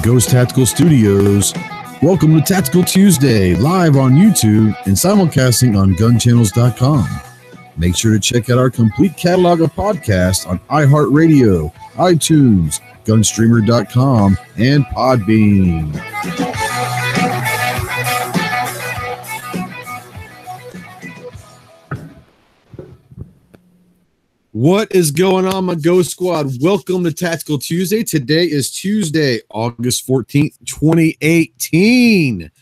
Ghost Tactical Studios. Welcome to Tactical Tuesday, live on YouTube and simulcasting on GunChannels.com. Make sure to check out our complete catalog of podcasts on iHeartRadio, iTunes, GunStreamer.com, and PodBean. What is going on, my Ghost Squad? Welcome to Tactical Tuesday. Today is Tuesday, August 14th, 2018.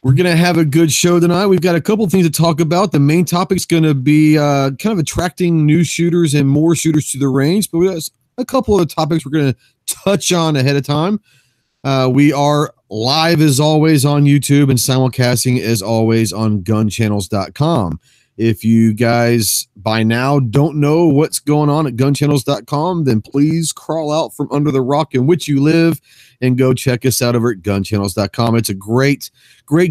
We're going to have a good show tonight. We've got a couple things to talk about. The main topic is going to be kind of attracting new shooters and more shooters to the range, but we have a couple of topics we're going to touch on ahead of time. We are live as always on YouTube and simulcasting as always on GunChannels.com. If you guys by now don't know what's going on at GunChannels.com, then please crawl out from under the rock in which you live and go check us out over at GunChannels.com. It's a great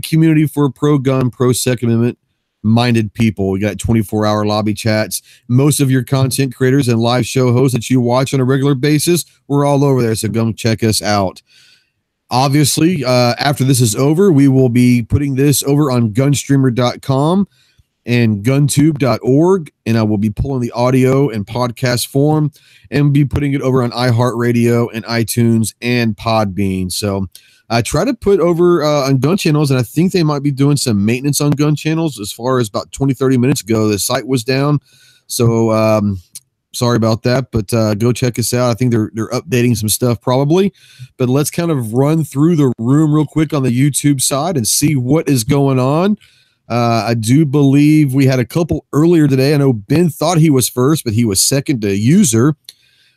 community for pro-gun, pro-Second Amendment-minded people. We got 24-hour lobby chats. Most of your content creators and live show hosts that you watch on a regular basis, we're all over there, so go check us out. Obviously, after this is over, we will be putting this over on GunStreamer.com and GunTube.org, and I will be pulling the audio and podcast form and be putting it over on iHeartRadio and iTunes and PodBean. So I try to put over on Gun Channels, and I think they might be doing some maintenance on Gun Channels. As far as about 20-30 minutes ago, the site was down. So sorry about that, but go check us out. I think they're updating some stuff probably, but let's kind of run through the room real quick on the YouTube side and see what is going on. I do believe we had a couple earlier today. I know Ben thought he was first, but he was second to user.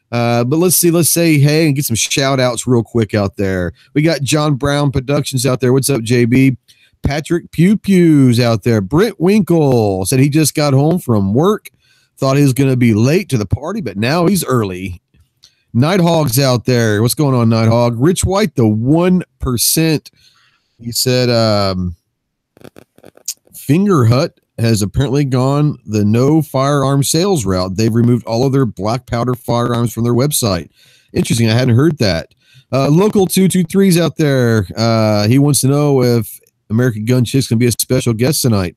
But let's say hey and get some shout outs real quick out there. We got John Brown Productions out there. What's up, JB? Patrick Pew Pew's out there. Brent Winkle said he just got home from work. Thought he was going to be late to the party, but now he's early. Nighthog's out there. What's going on, Nighthog? Rich White, the 1%. He said, Finger Hut has apparently gone the no firearm sales route. They've removed all of their black powder firearms from their website. Interesting. I hadn't heard that. Local 223's out there. He wants to know if American Gun Chicks can be a special guest tonight.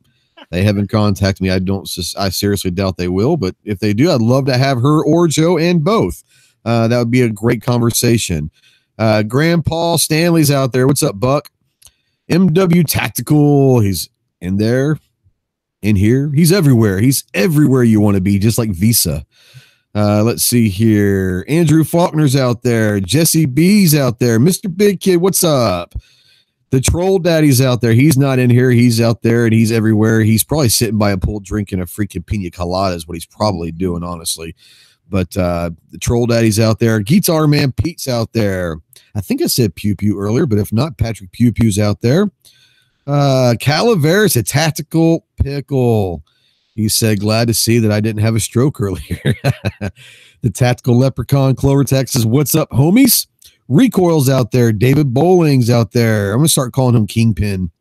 They haven't contacted me. I seriously doubt they will, but if they do, I'd love to have her or Joe and both. That would be a great conversation. Grandpa Stanley's out there. What's up, Buck? MW Tactical. He's in there, in here. He's everywhere. He's everywhere you want to be, just like Visa. Let's see here. Andrew Faulkner's out there. Jesse B's out there. Mr. Big Kid, what's up? The Troll Daddy's out there. He's not in here. He's out there, and he's everywhere. He's probably sitting by a pool drinking a freaking pina colada is what he's probably doing, honestly. But the Troll Daddy's out there. Guitar Man Pete's out there. I think I said Pew Pew earlier, but if not, Patrick Pew Pew's out there. Calaveras, a tactical pickle. He said, glad to see that I didn't have a stroke earlier. The Tactical Leprechaun Clover Texas. What's up, homies? Recoil's out there. David Bowling's out there. I'm gonna start calling him Kingpin.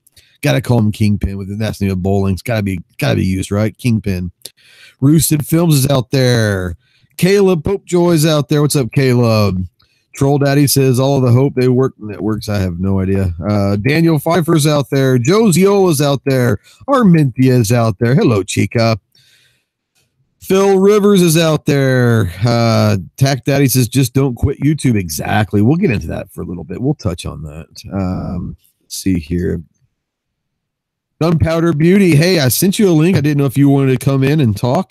Gotta call him Kingpin with that's the name of Bowling's. Gotta be used, right? Kingpin. Roosted Films is out there. Caleb Popejoy's out there. What's up, Caleb? Troll Daddy says all of the hope they work networks. I have no idea. Daniel Pfeiffer's out there. Joe Ziola's out there. Arminthia's out there. Hello, Chica. Phil Rivers is out there. Tack Daddy says just don't quit YouTube. Exactly. We'll get into that for a little bit. We'll touch on that. Let's see here. Gunpowder Beauty. Hey, I sent you a link. I didn't know if you wanted to come in and talk.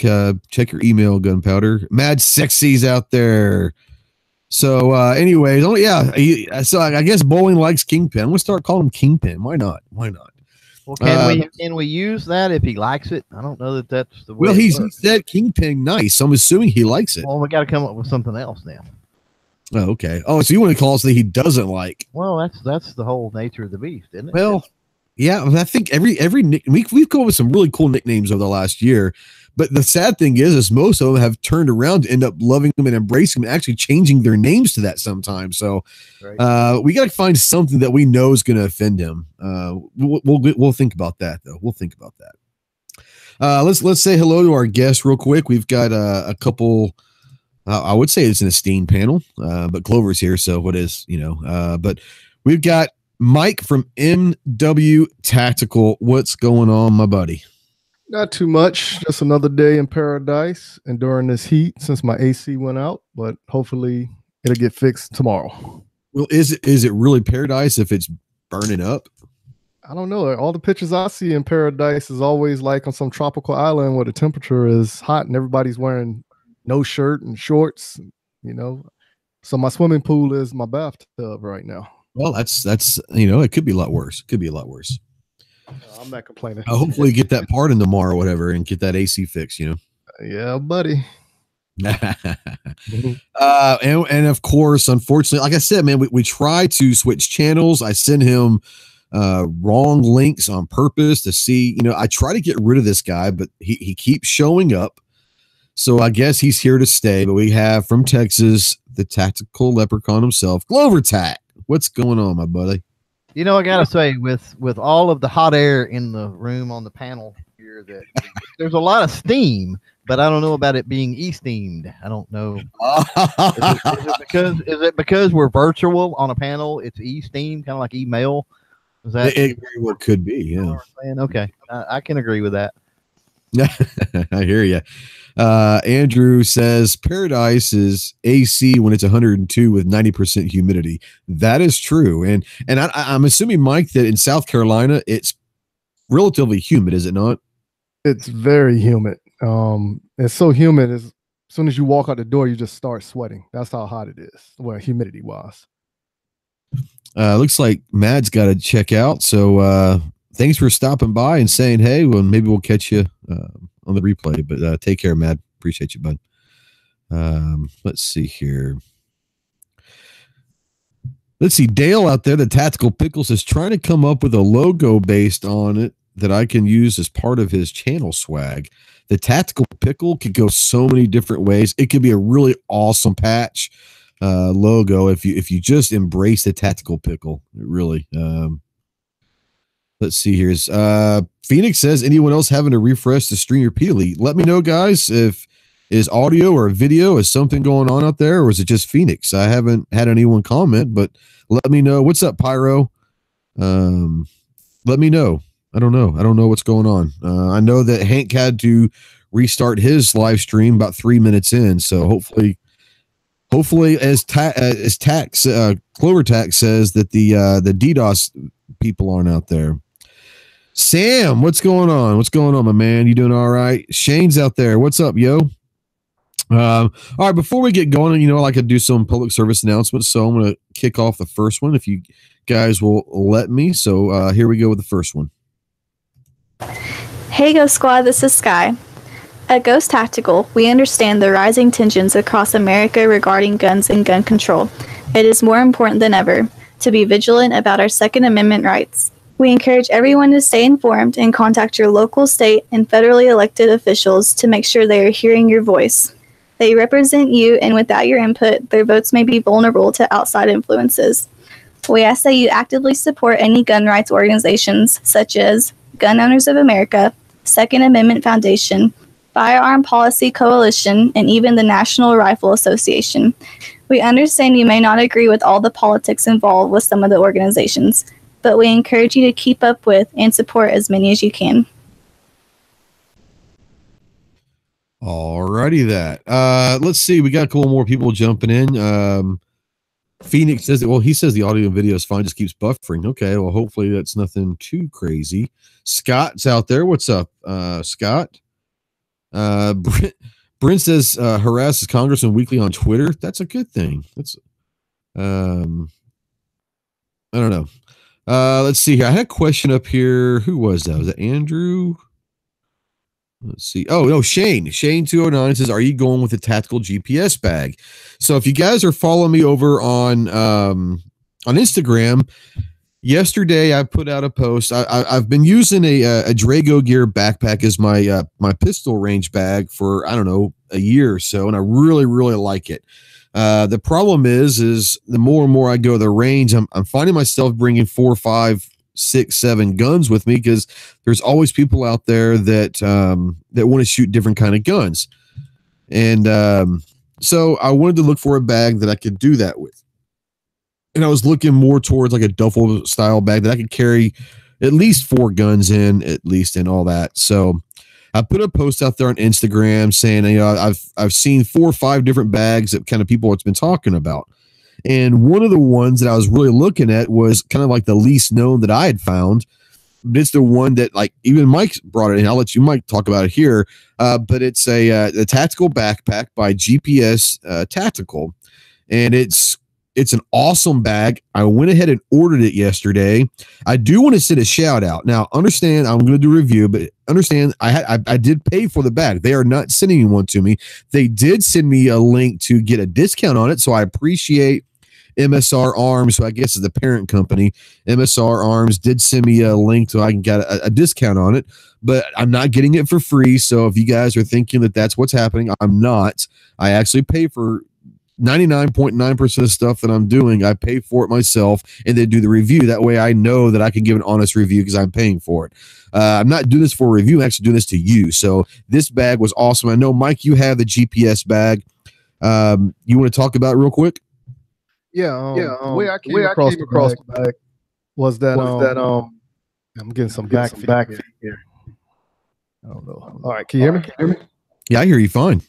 Check your email, Gunpowder. Mad Sexy's out there. So, anyways, so I guess Bowling likes Kingpin. I'm gonna start calling him Kingpin. Why not? Well, can we use that if he likes it? I don't know that that's the way. Well, he said Kingpin nice. So I'm assuming he likes it. Well, we got to come up with something else now. Oh, okay. Oh, so you want to call something he doesn't like? Well, that's the whole nature of the beast, isn't it? Well, yeah. I think every we've come up with some really cool nicknames over the last year. But the sad thing is most of them have turned around to end up loving them and embracing them and actually changing their names to that sometimes. So right. We got to find something that we know is going to offend him. We'll think about that, though. We'll think about that. Let's say hello to our guests real quick. We've got a couple I would say it's an esteemed panel, but Clover's here, so what is, but we've got Mike from MW Tactical. What's going on, my buddy? Not too much. Just another day in paradise enduring this heat since my AC went out, but hopefully it'll get fixed tomorrow. Well, is it really paradise if it's burning up? I don't know. All the pictures I see in paradise is always like on some tropical island where the temperature is hot and everybody's wearing no shirt and shorts, So my swimming pool is my bathtub right now. Well, that's it could be a lot worse. I'm not complaining. I'll hopefully get that part in tomorrow or whatever and get that AC fixed, Yeah, buddy. And of course, unfortunately, like I said, man, we try to switch channels. I send him wrong links on purpose to see, I try to get rid of this guy, but he keeps showing up. So I guess he's here to stay. But we have from Texas, the tactical leprechaun himself, Glover Tack. What's going on, my buddy? I gotta say, with all of the hot air in the room on the panel here, that there's a lot of steam, but I don't know about it being e-steamed. I don't know. Is it because we're virtual on a panel? It's e-steamed, kind of like email. Is that it very well could be? Yeah. Okay, I can agree with that. I hear you. Andrew says paradise is AC when it's 102 with 90% humidity. That is true. And I'm assuming, Mike, that in South Carolina, it's relatively humid, is it not? It's very humid. It's so humid as soon as you walk out the door, you just start sweating. That's how hot it is. Well, humidity wise. Looks like Mad's got to check out. So, thanks for stopping by and saying, hey, well, maybe we'll catch you on the replay, but take care, Matt. Appreciate you, bud. Let's see here. Let's see. Dale out there, the Tactical Pickles, is trying to come up with a logo based on it that I can use as part of his channel swag. The Tactical Pickle could go so many different ways. It could be a really awesome patch logo if you just embrace the Tactical Pickle. Really. Let's see here. Phoenix says, anyone else having to refresh the stream repeatedly? Let me know, guys, if is audio or video, is something going on out there, or is it just Phoenix? I haven't had anyone comment, but let me know. What's up, Pyro? Let me know. I don't know what's going on. I know that Hank had to restart his live stream about 3 minutes in, so hopefully as Tax Clover Tax says that the DDoS people aren't out there. Sam, what's going on? What's going on, my man? You doing all right? Shane's out there. What's up, yo? All right, before we get going, I like to do some public service announcements, so I'm going to kick off the first one if you guys will let me. So here we go with the first one. Hey, Ghost Squad, this is Sky. At Ghost Tactical, we understand the rising tensions across America regarding guns and gun control. It is more important than ever to be vigilant about our Second Amendment rights. We encourage everyone to stay informed and contact your local, state, and federally elected officials to make sure they are hearing your voice. They represent you, and without your input, their votes may be vulnerable to outside influences. We ask that you actively support any gun rights organizations such as Gun Owners of America, Second Amendment Foundation, Firearm Policy Coalition, and even the National Rifle Association. We understand you may not agree with all the politics involved with some of the organizations, but we encourage you to keep up with and support as many as you can. Alrighty, let's see. We got a couple more people jumping in. Phoenix says that, well, he says the audio and video is fine, just keeps buffering. Okay, well, hopefully that's nothing too crazy. Scott's out there. What's up, Scott? Brent says harasses Congressman weekly on Twitter. That's a good thing. That's I don't know. Let's see here. I had a question up here. Who was that? Was it Andrew? Let's see. Oh, no, Shane. Shane 209 says, are you going with a tactical GPS bag? So if you guys are following me over on Instagram, yesterday I put out a post. I've been using a Drago Gear backpack as my my pistol range bag for, I don't know, a year or so, and I really, really like it. The problem is the more and more I go to the range, I'm finding myself bringing 4, 5, 6, 7 guns with me because there's always people out there that want to shoot different kind of guns. And So I wanted to look for a bag that I could do that with. And I was looking more towards like a duffel style bag that I could carry at least 4 guns in, at least, and all that. So I put a post out there on Instagram saying, you know, I've seen 4 or 5 different bags that kind of people have been talking about. And one of the ones that I was really looking at was kind of like the least known that I had found. But it's the one that, like, even Mike brought it in. I'll let you, Mike, talk about it here. But it's a tactical backpack by GPS Tactical, and it's an awesome bag. I went ahead and ordered it yesterday. I do want to send a shout out. Now, understand, I'm going to do a review, but understand I did pay for the bag. They are not sending one to me. They did send me a link to get a discount on it, so I appreciate MSR Arms, who I guess is the parent company. MSR Arms did send me a link so I can get a discount on it, but I'm not getting it for free. So if you guys are thinking that that's what's happening, I'm not. I actually pay for 99.9% of stuff that I'm doing. I pay for it myself and then do the review. That way I know that I can give an honest review because I'm paying for it. I'm not doing this for a review. I'm actually doing this to you. So this bag was awesome. I know, Mike, you have the GPS bag. You want to talk about it real quick? The way I came across the bag was that I'm getting some back feed here. I don't know. All right, can you hear me? Yeah, I hear you fine.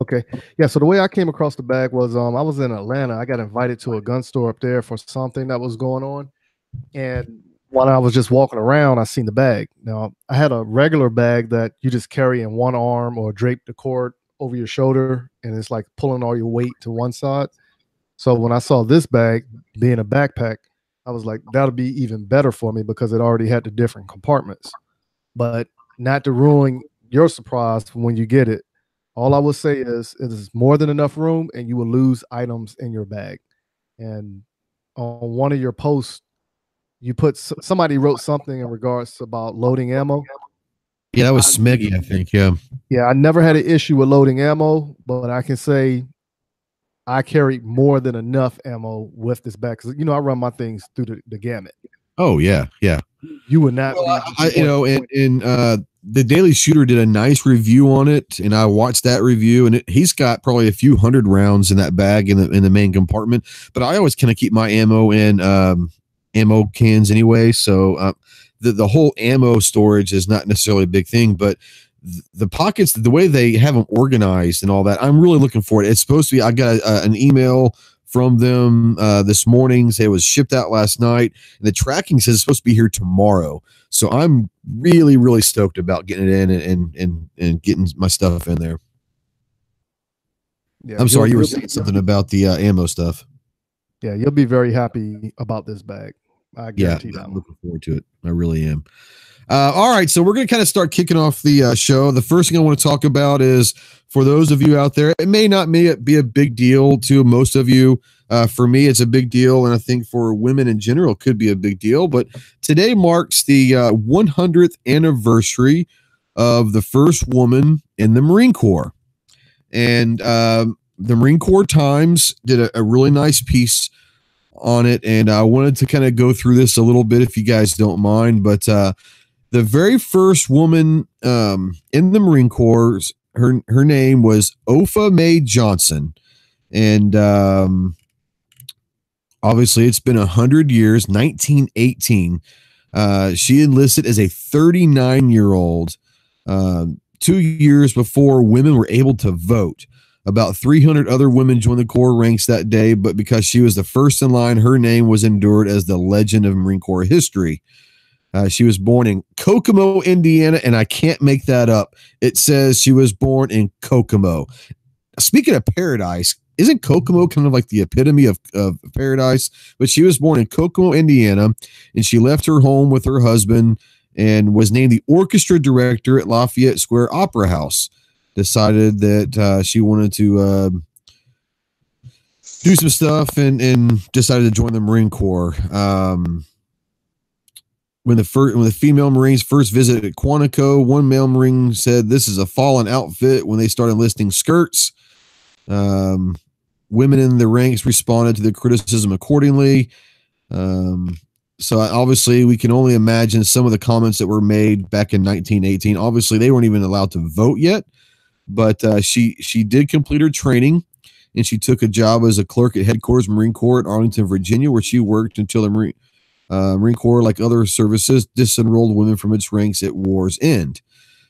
Okay. Yeah, so the way I came across the bag was I was in Atlanta. I got invited to a gun store up there for something that was going on. And while I was just walking around, I seen the bag. Now, I had a regular bag that you just carry in one arm or drape the cord over your shoulder, and it's like pulling all your weight to one side. So when I saw this bag being a backpack, I was like, that'll be even better for me because it already had the different compartments. But not to ruin your surprise when you get it, all I will say is it is more than enough room and you will lose items in your bag. And on one of your posts, you put somebody wrote something in regards about loading ammo. Yeah, that was Smeggy, I think. Yeah, I never had an issue with loading ammo, but I can say I carry more than enough ammo with this bag because, you know, I run my things through the gamut. Oh, yeah. You would not be. The Daily Shooter did a nice review on it, and I watched that review, and he's got probably a few hundred rounds in that bag in the main compartment. But I always kind of keep my ammo in ammo cans anyway, so the whole ammo storage is not necessarily a big thing, but the pockets, the way they have them organized and all that, I'm really looking for it. It's supposed to be, I got an email from them this morning, say it was shipped out last night, and the tracking says it's supposed to be here tomorrow. So I'm really, really stoked about getting it in and getting my stuff in there. Yeah, I'm sorry, you were saying something about the ammo stuff. Yeah, you'll be very happy about this bag. I guarantee that. I'm looking forward to it. I really am. All right, so we're going to kind of start kicking off the show. The first thing I want to talk about is, for those of you out there, it may not be a big deal to most of you. For me, it's a big deal, and I think for women in general, it could be a big deal. But today marks the 100th anniversary of the first woman in the Marine Corps. And the Marine Corps Times did a really nice piece on it, and I wanted to kind of go through this a little bit if you guys don't mind. But the very first woman in the Marine Corps, her name was Opha Mae Johnson, and obviously it's been 100 years. 1918, she enlisted as a 39-year-old 2 years before women were able to vote. About 300 other women joined the Corps ranks that day, but because she was the first in line, her name was endured as the legend of Marine Corps history. She was born in Kokomo, Indiana, and I can't make that up. It says she was born in Kokomo. Speaking of paradise, isn't Kokomo kind of like the epitome of paradise? But she was born in Kokomo, Indiana, and she left her home with her husband and was named the orchestra director at Lafayette Square Opera House. Decided that she wanted to do some stuff and decided to join the Marine Corps. When the female Marines first visited Quantico, one male Marine said, "This is a fallen outfit." When they started listing skirts, women in the ranks responded to the criticism accordingly. So obviously we can only imagine some of the comments that were made back in 1918. Obviously they weren't even allowed to vote yet, but she did complete her training. and she took a job as a clerk at headquarters Marine Corps in Arlington, Virginia, where she worked until the Marine Corps, like other services, disenrolled women from its ranks at war's end.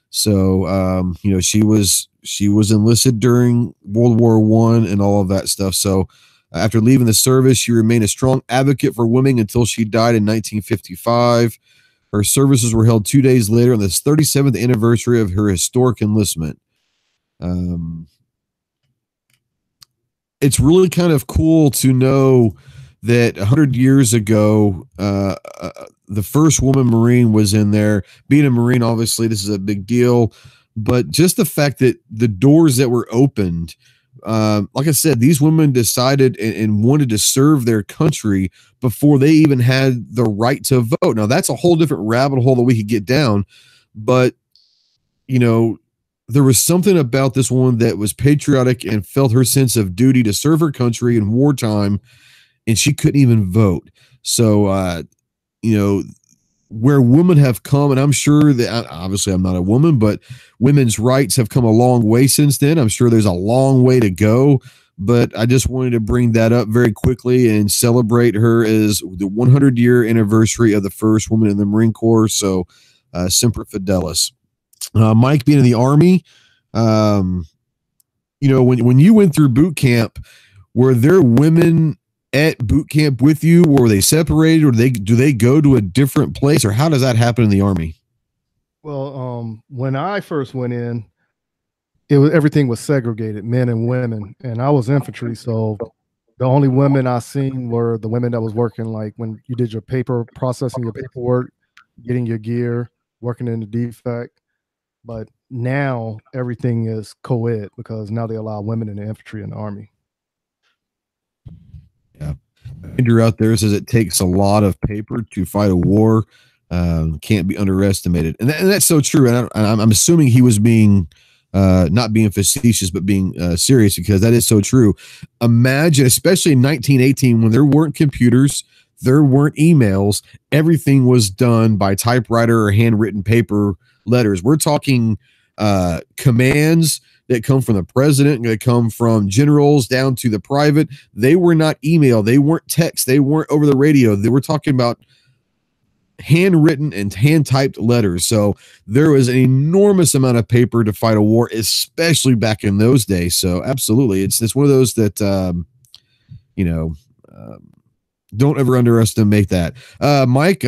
So, she was enlisted during World War I and all of that stuff. So after leaving the service, she remained a strong advocate for women until she died in 1955. Her services were held 2 days later on the 37th anniversary of her historic enlistment. It's really kind of cool to know that 100 years ago, the first woman Marine was in there. Being a Marine, obviously, this is a big deal. But just the fact that the doors that were opened, like I said, these women decided and wanted to serve their country before they even had the right to vote. Now, that's a whole different rabbit hole that we could get down. But, there was something about this woman that was patriotic and felt her sense of duty to serve her country in wartime, and she couldn't even vote. So, where women have come, and I'm sure that, obviously I'm not a woman, but women's rights have come a long way since then. I'm sure there's a long way to go, but I just wanted to bring that up very quickly and celebrate her as the 100-year anniversary of the first woman in the Marine Corps. So, Semper Fidelis. Mike, being in the Army, when you went through boot camp, were there women at boot camp with you, or were they separated, or do they go to a different place, or how does that happen in the Army? Well, when I first went in, everything was segregated, men and women, and I was infantry, so the only women I seen were the women that was working, like when you did your processing your paperwork, getting your gear, working in the defect. But now everything is co-ed because now they allow women in the infantry and the Army. Yeah. Andrew out there says it takes a lot of paper to fight a war. Can't be underestimated. And that's so true. And I'm assuming he was being not being facetious, but being serious, because that is so true. Imagine, especially in 1918, when there weren't computers, there weren't emails, everything was done by typewriter or handwritten paper letters. We're talking commands that come from the president, that come from generals down to the private. They were not email. They weren't text. They weren't over the radio. They were talking about handwritten and hand-typed letters. So there was an enormous amount of paper to fight a war, especially back in those days. So absolutely, it's one of those that don't ever underestimate that. Mike,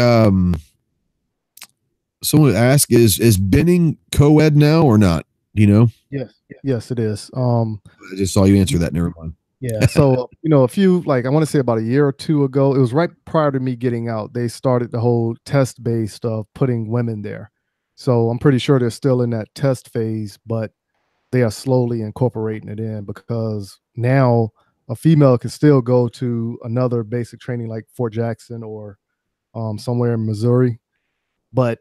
someone asked, is Benning co-ed now or not? Yes, it is. I just saw you answer that. Never mind. Yeah. So, a few, I want to say about a year or two ago, it was right prior to me getting out, they started the whole test based of putting women there. So I'm pretty sure they're still in that test phase, but they are slowly incorporating it in, because now a female can still go to another basic training like Fort Jackson or somewhere in Missouri, but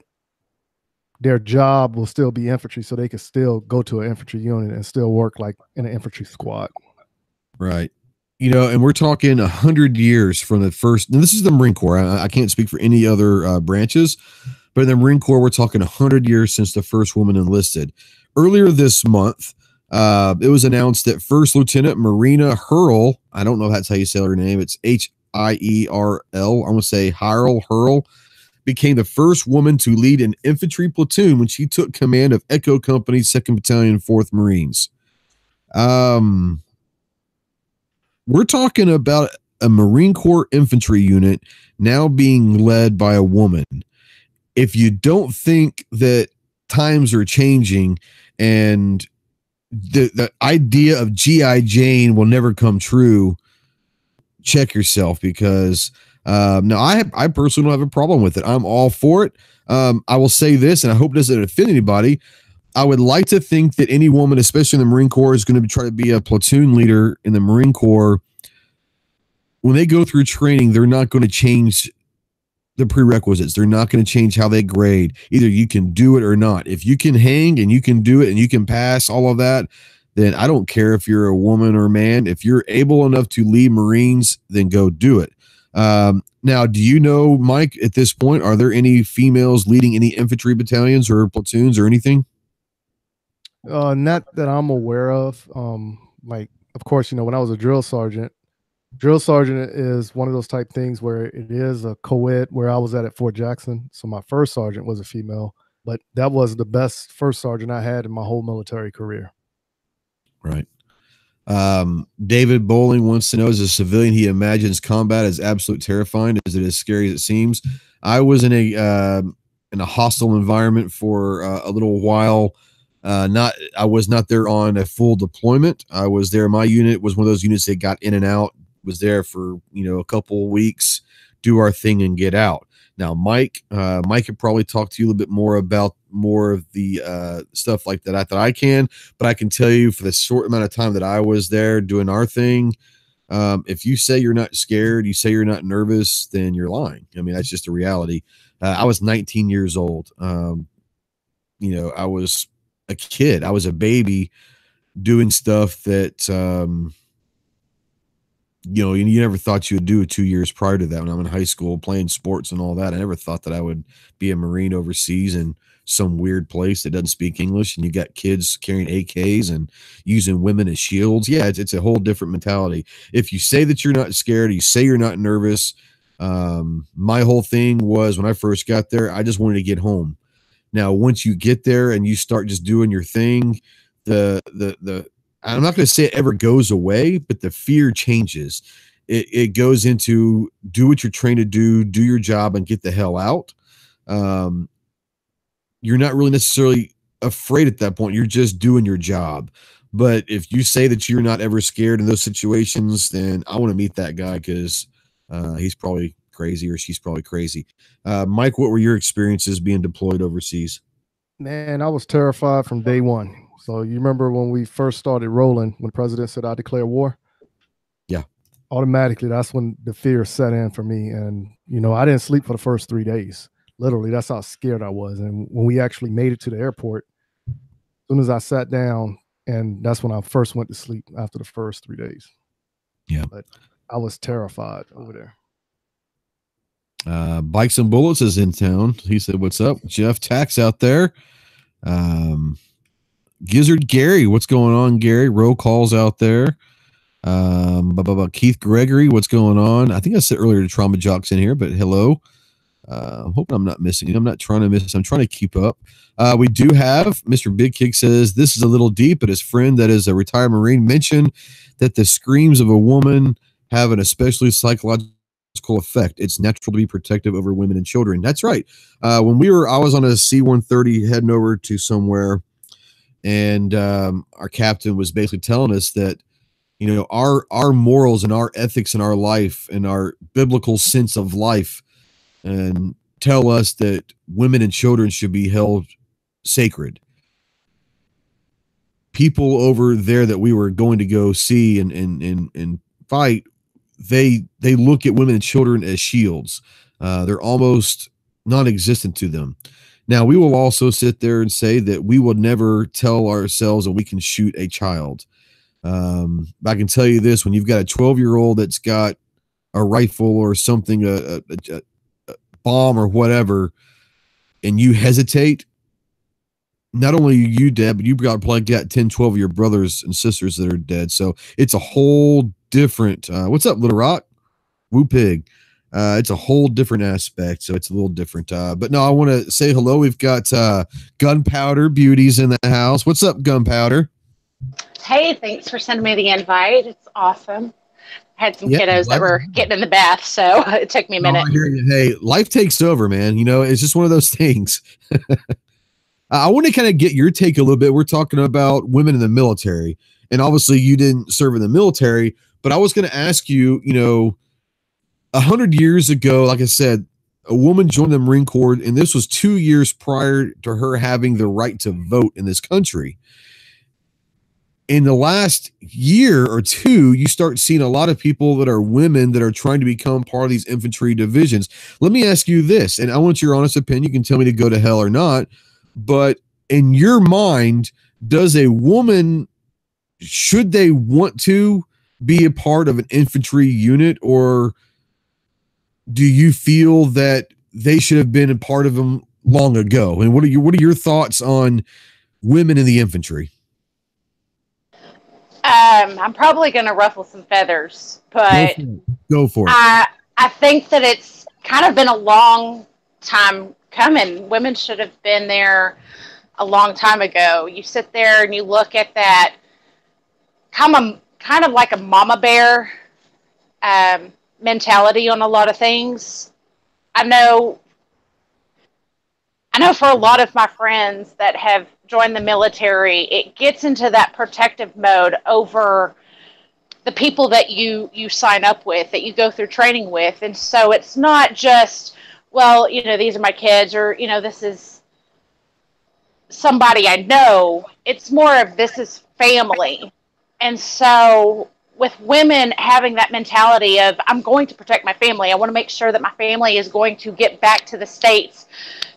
their job will still be infantry, so they can still go to an infantry unit and still work like in an infantry squad. Right. And we're talking 100 years from the first, and this is the Marine Corps. I can't speak for any other branches, but in the Marine Corps, we're talking 100 years since the first woman enlisted. Earlier this month, it was announced that First Lieutenant Marina Hurl, I don't know if that's how you say her name, it's Hierl, I'm going to say Hurl, became the first woman to lead an infantry platoon when she took command of Echo Company, 2nd Battalion, 4th Marines. We're talking about a Marine Corps infantry unit now being led by a woman. If you don't think that times are changing and the idea of G.I. Jane will never come true, check yourself, because now I personally don't have a problem with it. I'm all for it. I will say this, and I hope it doesn't offend anybody. I would like to think that any woman, especially in the Marine Corps, is going to try to be a platoon leader in the Marine Corps. When they go through training, they're not going to change the prerequisites. They're not going to change how they grade. Either you can do it or not. If you can hang and you can do it and you can pass all of that, then I don't care if you're a woman or a man. If you're able enough to lead Marines, then go do it. Now, do you know, Mike, at this point, are there any females leading any infantry battalions or platoons or anything? Not that I'm aware of. of course, when I was a drill sergeant is one of those type things where it is a co-ed where I was at Fort Jackson. So my first sergeant was a female, but that was the best first sergeant I had in my whole military career. Right. David Bowling wants to know, as a civilian, he imagines combat as absolute terrifying. Is it as scary as it seems? I was in a hostile environment for a little while. I was not there on a full deployment. I was there. My unit was one of those units that got in and out, was there for, a couple of weeks, do our thing and get out. Now, Mike could probably talk to you a little bit more about more of the stuff like that I can, but I can tell you for the short amount of time that I was there doing our thing, if you say you're not scared, you say you're not nervous, then you're lying. I mean, that's just a reality. I was 19 years old. I was a kid. I was a baby doing stuff that, you never thought you would do 2 years prior to that when I'm in high school playing sports and all that. I never thought that I would be a Marine overseas in some weird place that doesn't speak English, and you got kids carrying AKs and using women as shields. Yeah, it's a whole different mentality. If you say that you're not scared, you say you're not nervous. My whole thing was, when I first got there, I just wanted to get home. Now, once you get there and you start just doing your thing, I'm not going to say it ever goes away, but the fear changes. It goes into do what you're trained to do your job, and get the hell out. You're not really necessarily afraid at that point. You're just doing your job. But if you say that you're not ever scared in those situations, then I want to meet that guy, because he's probably crazy, or she's probably crazy. Mike, what were your experiences being deployed overseas? Man, I was terrified from day one. So you remember when we first started rolling, when the president said I declare war? Yeah. Automatically, that's when the fear set in for me. And, I didn't sleep for the first 3 days. Literally, that's how scared I was. And when we actually made it to the airport, as soon as I sat down, and that's when I first went to sleep after the first 3 days. Yeah. But I was terrified over there. Bikes and Bullets is in town. He said, "What's up, Jeff Tax out there?" Gizzard Gary, what's going on, Gary? Roll calls out there. Keith Gregory, what's going on? I think I said earlier to Trauma Jocks in here, but hello. I'm hoping I'm not missing. I'm not trying to miss. I'm trying to keep up. We do have Mr. Big Kick says this is a little deep, but his friend that is a retired Marine mentioned that the screams of a woman have an especially psychological effect. It's natural to be protective over women and children. That's right. I was on a C-130 heading over to somewhere, and our captain was basically telling us that, our morals and our ethics in our life and our biblical sense of life, and tell us that women and children should be held sacred. People over there that we were going to go see and fight, they look at women and children as shields. They're almost non-existent to them. Now, we will also sit there and say that we will never tell ourselves that we can shoot a child. I can tell you this: when you've got a 12-year-old that's got a rifle or something, a bomb or whatever, and you hesitate, not only are you dead, but you've got probably got 10, 12 of your brothers and sisters that are dead. So it's a whole different, what's up, Little Rock? Woo Pig. It's a whole different aspect, so it's a little different. But no, I want to say hello. We've got Gunpowder Beauties in the house. What's up, Gunpowder? Hey, thanks for sending me the invite. It's awesome. I had some kiddos that were getting in the bath, so it took me a minute. Hey, life takes over, man. It's just one of those things. I want to kind of get your take a little bit. We're talking about women in the military, and obviously you didn't serve in the military, but I was going to ask you, 100 years ago, like I said, a woman joined the Marine Corps, and this was 2 years prior to her having the right to vote in this country. In the last year or two, you start seeing a lot of people that are women that are trying to become part of these infantry divisions. Let me ask you this, and I want your honest opinion. You can tell me to go to hell or not, but in your mind, does a woman, should they want to be a part of an infantry unit, or do you feel that they should have been a part of them long ago? And what are your thoughts on women in the infantry? I'm probably going to ruffle some feathers, but go for it. I think that it's kind of been a long time coming. Women should have been there a long time ago. You sit there and you look at that kind of like a mama bear mentality on a lot of things. I know for a lot of my friends that have joined the military, it gets into that protective mode over the people that you sign up with, that you go through training with. And so it's not just, well, these are my kids, or, this is somebody I know. It's more of, this is family. And so with women having that mentality of, I'm going to protect my family. I want to make sure that my family is going to get back to the States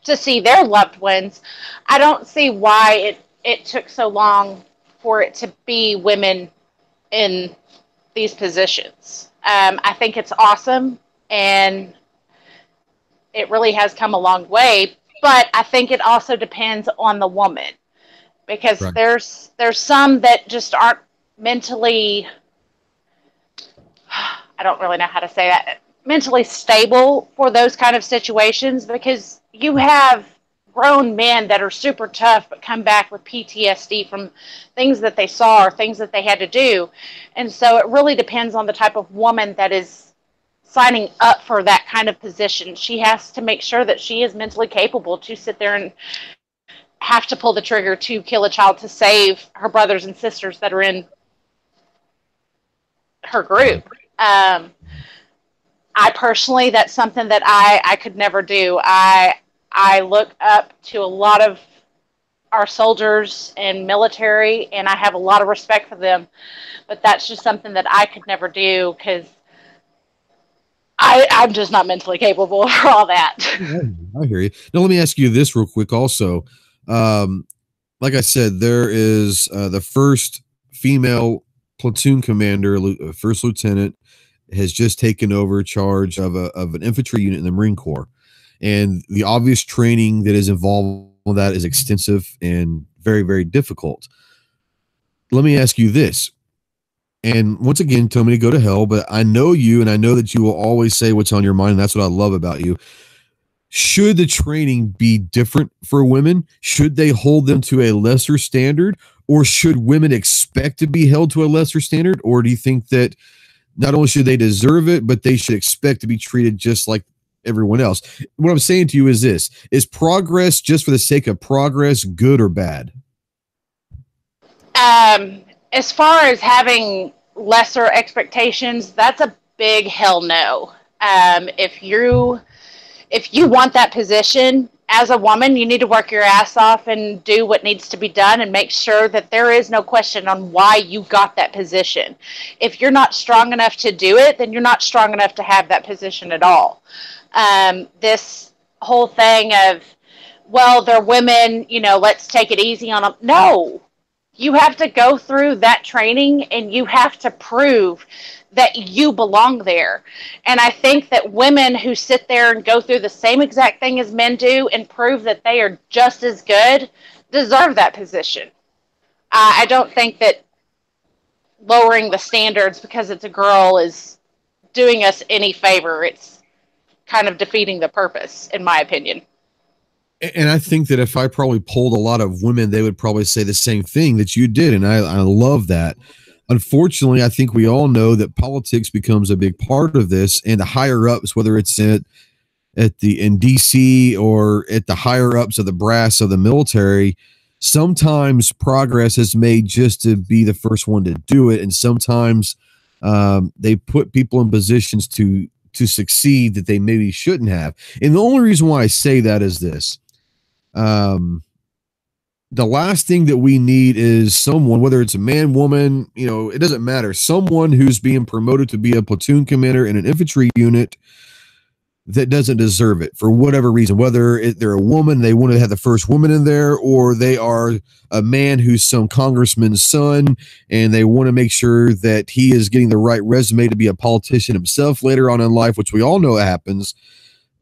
to see their loved ones. I don't see why it took so long for it to be women in these positions. I think it's awesome, and it really has come a long way, but I think it also depends on the woman, because right. there's some that just aren't mentally, I don't really know how to say that, mentally stable for those kind of situations, because you have grown men that are super tough but come back with PTSD from things that they saw or things that they had to do. And so it really depends on the type of woman that is signing up for that kind of position. She has to make sure that she is mentally capable to sit there and have to pull the trigger to kill a child to save her brothers and sisters that are in her group. I personally, that's something that I could never do. I look up to a lot of our soldiers and military, and I have a lot of respect for them, but that's just something that I could never do, because I'm just not mentally capable for all that. I hear you. Now, let me ask you this real quick also. Like I said, there is the first female platoon commander, first lieutenant, has just taken over charge of an infantry unit in the Marine Corps. And the obvious training that is involved with that is extensive and very, very difficult. Let me ask you this. And once again, tell me to go to hell, but I know you, and I know that you will always say what's on your mind. And that's what I love about you. Should the training be different for women? Should they hold them to a lesser standard, or should women expect to be held to a lesser standard? Or do you think that not only should they deserve it, but they should expect to be treated just like everyone else? What I'm saying to you is this: is progress just for the sake of progress good or bad? As far as having lesser expectations, that's a big hell no. If you want that position as a woman, you need to work your ass off and do what needs to be done and make sure that there is no question on why you got that position. If you're not strong enough to do it, then you're not strong enough to have that position at all. This whole thing of, well, they're women, let's take it easy on them. No, you have to go through that training, and you have to prove that you belong there. And I think that women who sit there and go through the same exact thing as men do and prove that they are just as good deserve that position. I don't think that lowering the standards because it's a girl is doing us any favor. It's kind of defeating the purpose, in my opinion. And I think that if I probably polled a lot of women, they would probably say the same thing that you did. And I love that. Unfortunately, I think we all know that politics becomes a big part of this, and the higher ups, whether it's in DC or at the higher ups of the brass of the military, sometimes progress is made just to be the first one to do it. And sometimes they put people in positions to succeed that they maybe shouldn't have. And the only reason why I say that is this. The last thing that we need is someone, whether it's a man, woman, it doesn't matter, someone who's being promoted to be a platoon commander in an infantry unit that doesn't deserve it for whatever reason, whether they're a woman, they want to have the first woman in there, or they are a man who's some congressman's son and they want to make sure that he is getting the right resume to be a politician himself later on in life, which we all know happens.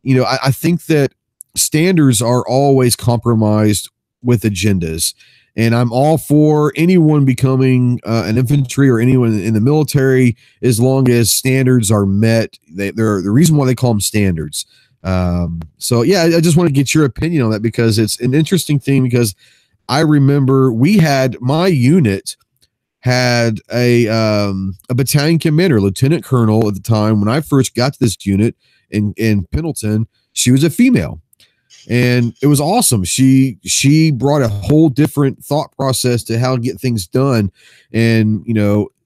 I think that standards are always compromised with agendas. And I'm all for anyone becoming an infantry or anyone in the military as long as standards are met. They're the reason why they call them standards. So yeah, I just want to get your opinion on that, because it's an interesting thing, because I remember my unit had a battalion commander, lieutenant colonel at the time when I first got to this unit in Pendleton. She was a female. And it was awesome. She brought a whole different thought process to how to get things done. And,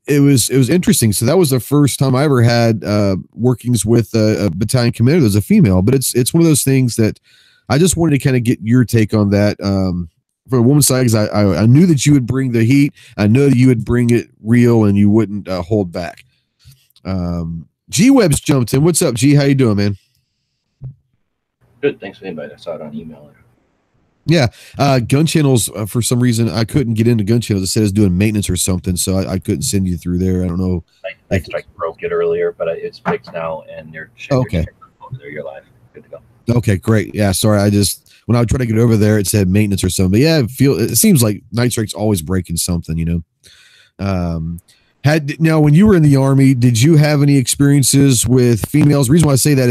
it was interesting. So that was the first time I ever had workings with a battalion commander that was a female. But it's one of those things that I just wanted to kind of get your take on that for a woman's side, because I knew that you would bring the heat. I know that you would bring it real and you wouldn't hold back. G-Web's jumped in. What's up, G? How you doing, man? Good. Thanks for the invite. I saw it on email. Yeah. GunChannels, for some reason, I couldn't get into GunChannels. It said it's doing maintenance or something, so I couldn't send you through there. I don't know. I broke it earlier, but it's fixed now, and you're okay. Over there, you're live. Good to go. Okay, great. Yeah, sorry. When I would try to get over there, it said maintenance or something. But yeah, it seems like Night Strike's always breaking something, Now, when you were in the Army, did you have any experiences with females? The reason why I say that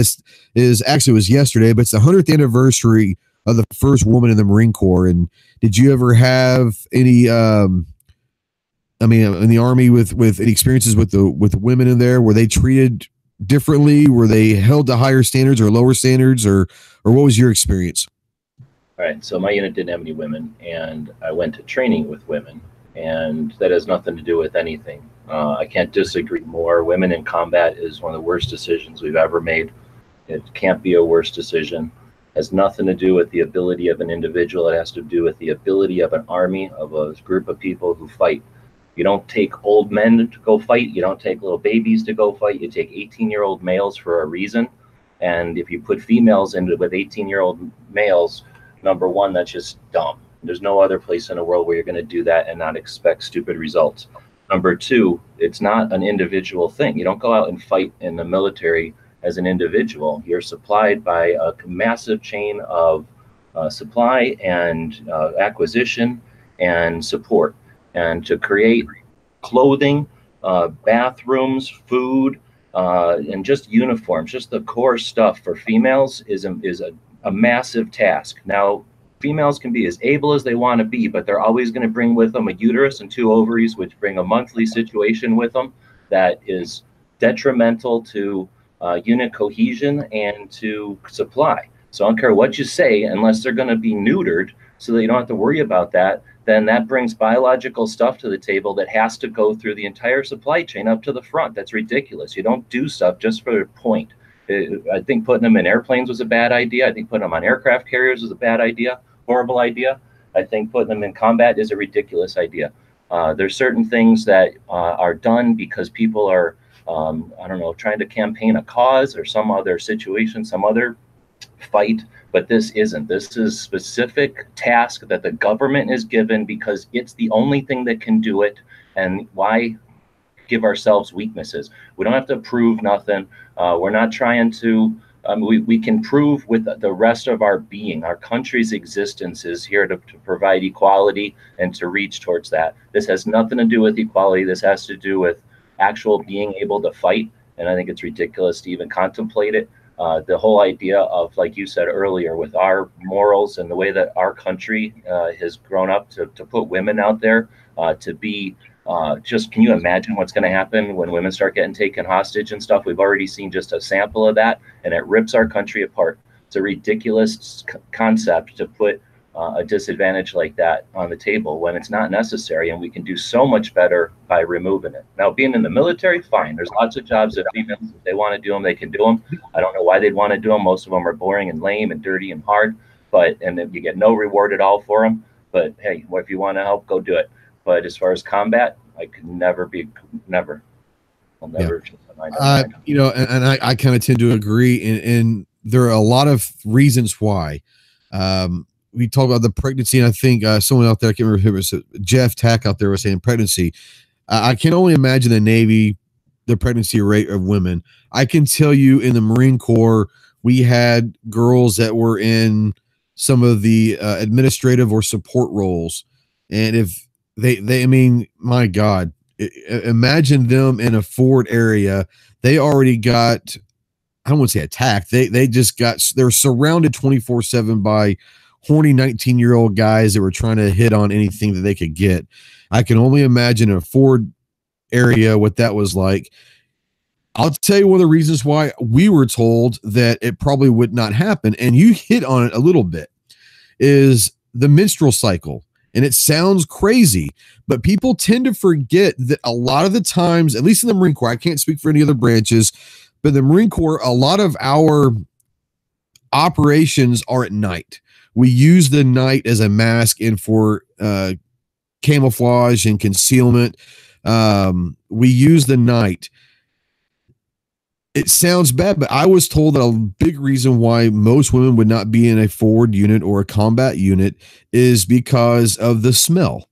is actually it was yesterday, but it's the 100th anniversary of the first woman in the Marine Corps. And did you ever have any, in the Army with any experiences with the women in there? Were they treated differently? Were they held to higher standards or lower standards, or what was your experience? All right. So my unit didn't have any women, and I went to training with women, and that has nothing to do with anything. I can't disagree more. Women in combat is one of the worst decisions we've ever made. It can't be a worse decision. It has nothing to do with the ability of an individual. It has to do with the ability of an army, of a group of people who fight. You don't take old men to go fight. You don't take little babies to go fight. You take 18-year-old males for a reason. And if you put females into with 18-year-old males, number one, that's just dumb. There's no other place in the world where you're going to do that and not expect stupid results. Number two, it's not an individual thing. You don't go out and fight in the military as an individual. You're supplied by a massive chain of supply and acquisition and support. And to create clothing, bathrooms, food, and just uniforms, just the core stuff for females is a massive task. Now, females can be as able as they want to be, but they're always going to bring with them a uterus and 2 ovaries, which bring a monthly situation with them that is detrimental to unit cohesion and to supply. So I don't care what you say, unless they're going to be neutered so that you don't have to worry about that, then that brings biological stuff to the table that has to go through the entire supply chain up to the front. That's ridiculous. You don't do stuff just for a point. I think putting them in airplanes was a bad idea. I think putting them on aircraft carriers was a bad idea, horrible idea. I think putting them in combat is a ridiculous idea. There's certain things that are done because people are, trying to campaign a cause or some other situation, some other fight, but this isn't. This is specific task that the government is given because it's the only thing that can do it. And why give ourselves weaknesses? We don't have to prove nothing. We're not trying to, we can prove with the rest of our being. Our country's existence is here to provide equality and to reach towards that. This has nothing to do with equality. This has to do with actual being able to fight. And I think it's ridiculous to even contemplate it. The whole idea of, like you said earlier, with our morals and the way that our country has grown up to put women out there to be just, can you imagine what's going to happen when women start getting taken hostage and stuff? We've already seen just a sample of that, and it rips our country apart. It's a ridiculous concept to put a disadvantage like that on the table when it's not necessary, and we can do so much better by removing it. Now, being in the military, fine. There's lots of jobs that females, if they want to do them, they can do them. I don't know why they'd want to do them. Most of them are boring and lame and dirty and hard, and then you get no reward at all for them. But hey, if you want to help, go do it. But as far as combat, I could never. I'll never. Yeah. I kind of tend to agree, and there are a lot of reasons why. We talk about the pregnancy, and I think someone out there, I can't remember who it was, Jeff Tack out there was saying pregnancy. I can only imagine the Navy, the pregnancy rate of women. I can tell you in the Marine Corps, we had girls that were in some of the administrative or support roles. And if I mean, my God, imagine them in a forward area. They already got, I don't want to say attacked. They're surrounded 24/7 by horny 19-year-old guys that were trying to hit on anything that they could get. I can only imagine in a forward area what that was like. I'll tell you one of the reasons why we were told that it probably would not happen, and you hit on it a little bit, is the menstrual cycle. And it sounds crazy, but people tend to forget that a lot of the times, at least in the Marine Corps, I can't speak for any other branches, but the Marine Corps, a lot of our operations are at night. We use the night as a mask and for camouflage and concealment. We use the night. It sounds bad, but I was told that a big reason why most women would not be in a forward unit or a combat unit is because of the smell.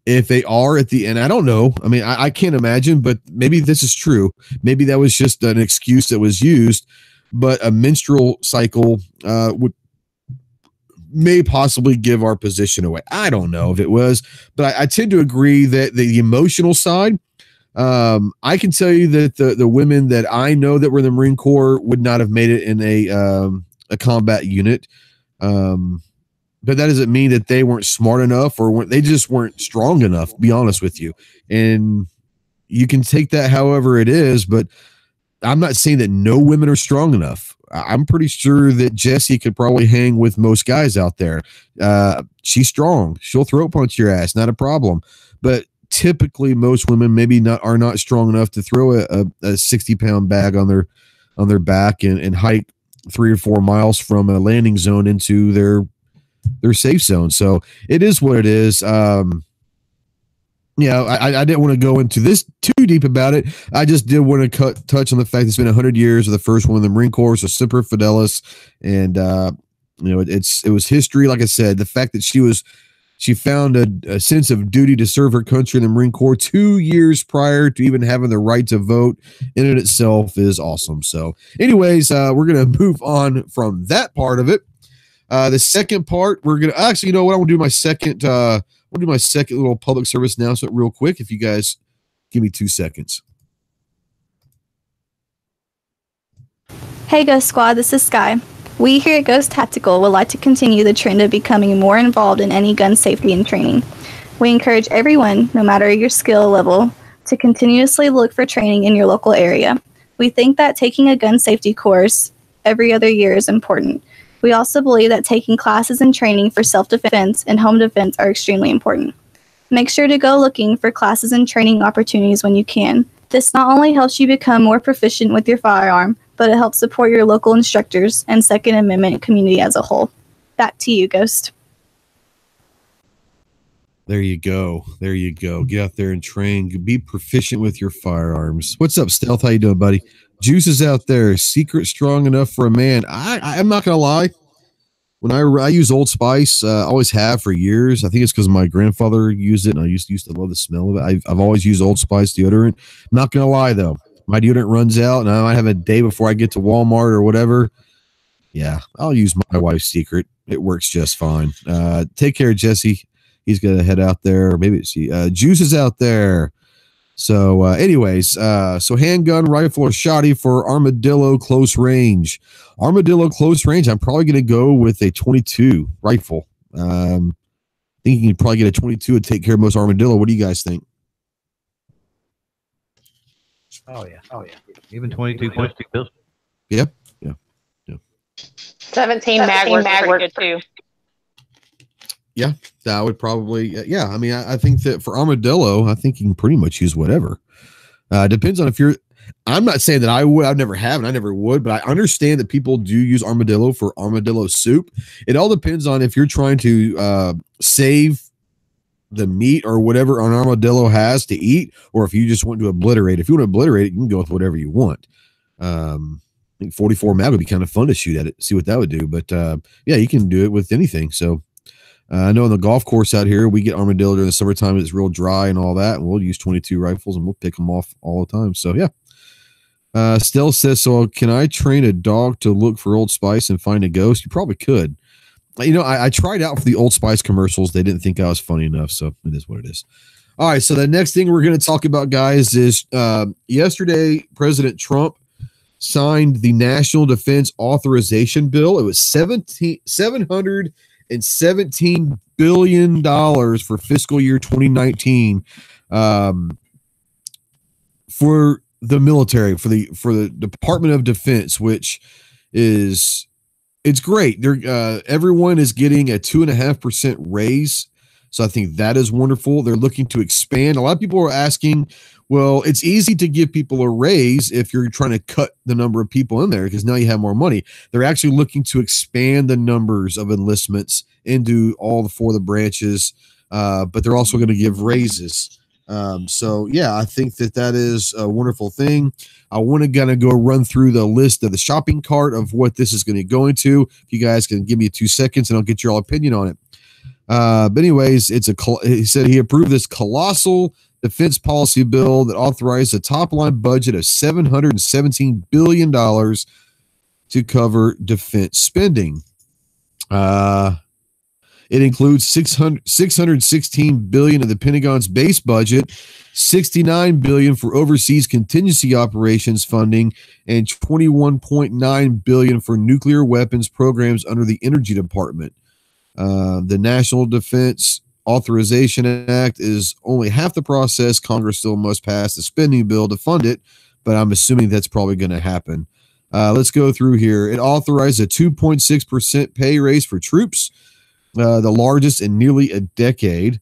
If they are at the end, I don't know. I mean, I can't imagine, but maybe this is true. Maybe that was just an excuse that was used, but a menstrual cycle may possibly give our position away. I don't know if it was, but I tend to agree that the emotional side, I can tell you that the women that I know that were in the Marine Corps would not have made it in a combat unit. But that doesn't mean that they weren't smart enough or they just weren't strong enough, to be honest with you. And you can take that however it is, but I'm not saying that no women are strong enough. I'm pretty sure that Jessie could probably hang with most guys out there. She's strong. She'll throat punch your ass, not a problem. But typically most women maybe are not strong enough to throw a 60-pound bag on their back and hike 3 or 4 miles from a landing zone into their safe zone. So it is what it is. I didn't want to go into this too deep about it. I just did want to touch on the fact it's been 100 years of the first one in the Marine Corps, so Semper Fidelis, and it was history. Like I said, the fact that she found a sense of duty to serve her country in the Marine Corps 2 years prior to even having the right to vote in it itself is awesome. So anyways, we're going to move on from that part of it. The second part, we're going to actually, you know what? I want to do my second, little public service announcement real quick. If you guys give me 2 seconds. Hey Ghost Squad, this is Sky. We here at Ghost Tactical would like to continue the trend of becoming more involved in any gun safety and training. We encourage everyone, no matter your skill level, to continuously look for training in your local area. We think that taking a gun safety course every other year is important. We also believe that taking classes and training for self-defense and home defense are extremely important. Make sure to go looking for classes and training opportunities when you can. This not only helps you become more proficient with your firearm, but it helps support your local instructors and Second Amendment community as a whole. Back to you, Ghost. There you go. There you go. Get out there and train. Be proficient with your firearms. What's up, Stealth? How you doing, buddy? Juice is out there. Secret strong enough for a man. I'm not going to lie. When I use Old Spice, always have for years. I think it's because my grandfather used it, and I used to love the smell of it. I've always used Old Spice deodorant. Not going to lie, though. My deodorant runs out, and I might have a day before I get to Walmart or whatever. Yeah, I'll use my wife's Secret. It works just fine. Take care, Jesse. He's going to head out there. Maybe it's Juice is out there. So anyways, so handgun, rifle, or shotty for armadillo close range. Armadillo close range, I'm probably going to go with a 22 rifle. I think you can probably get a 22 and take care of most armadillo. What do you guys think? Oh yeah. Even 22 pistol. Yep. 17 mag works too. Yeah, that would probably, yeah. I mean, I think that for armadillo, I think you can pretty much use whatever. Depends on if you're, I'm not saying that I would, I've never have, and I never would, but I understand that people do use armadillo for armadillo soup. It all depends on if you're trying to save the meat or whatever an armadillo has to eat, or if you just want to obliterate. If you want to obliterate it, you can go with whatever you want. I think 44 mag would be kind of fun to shoot at it, see what that would do. But yeah, you can do it with anything. So I know on the golf course out here, we get armadillo during the summertime. It's real dry and all that, and we'll use 22 rifles and we'll pick them off all the time. So yeah. Stell says, so can I train a dog to look for Old Spice and find a ghost? You probably could. I tried out for the Old Spice commercials. They didn't think I was funny enough, so it is what it is. All right, so the next thing we're going to talk about, guys, is yesterday President Trump signed the National Defense Authorization Bill. It was $717 billion for fiscal year 2019 for the military, for the Department of Defense, which is it's great. Everyone is getting a 2.5% raise. So I think that is wonderful. They're looking to expand. A lot of people are asking, well, it's easy to give people a raise if you're trying to cut the number of people in there because now you have more money. They're actually looking to expand the numbers of enlistments into all four of the branches, but they're also going to give raises. So, yeah, I think that is a wonderful thing. I want to go run through the list of the shopping cart of what this is going to go into. If you guys can give me 2 seconds and I'll get your all opinion on it. But anyways, he said he approved this colossal defense policy bill that authorized a top line budget of $717 billion to cover defense spending. It includes $616 billion of the Pentagon's base budget, $69 billion for overseas contingency operations funding, and $21.9 billion for nuclear weapons programs under the Energy Department. The National Defense Authorization Act is only half the process. Congress still must pass the spending bill to fund it, but I'm assuming that's probably going to happen. Let's go through here. It authorized a 2.6% pay raise for troops, the largest in nearly a decade.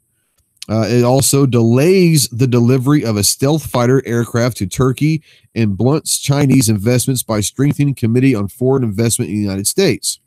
It also delays the delivery of a stealth fighter aircraft to Turkey and blunts Chinese investments by strengthening Committee on Foreign Investment in the United States.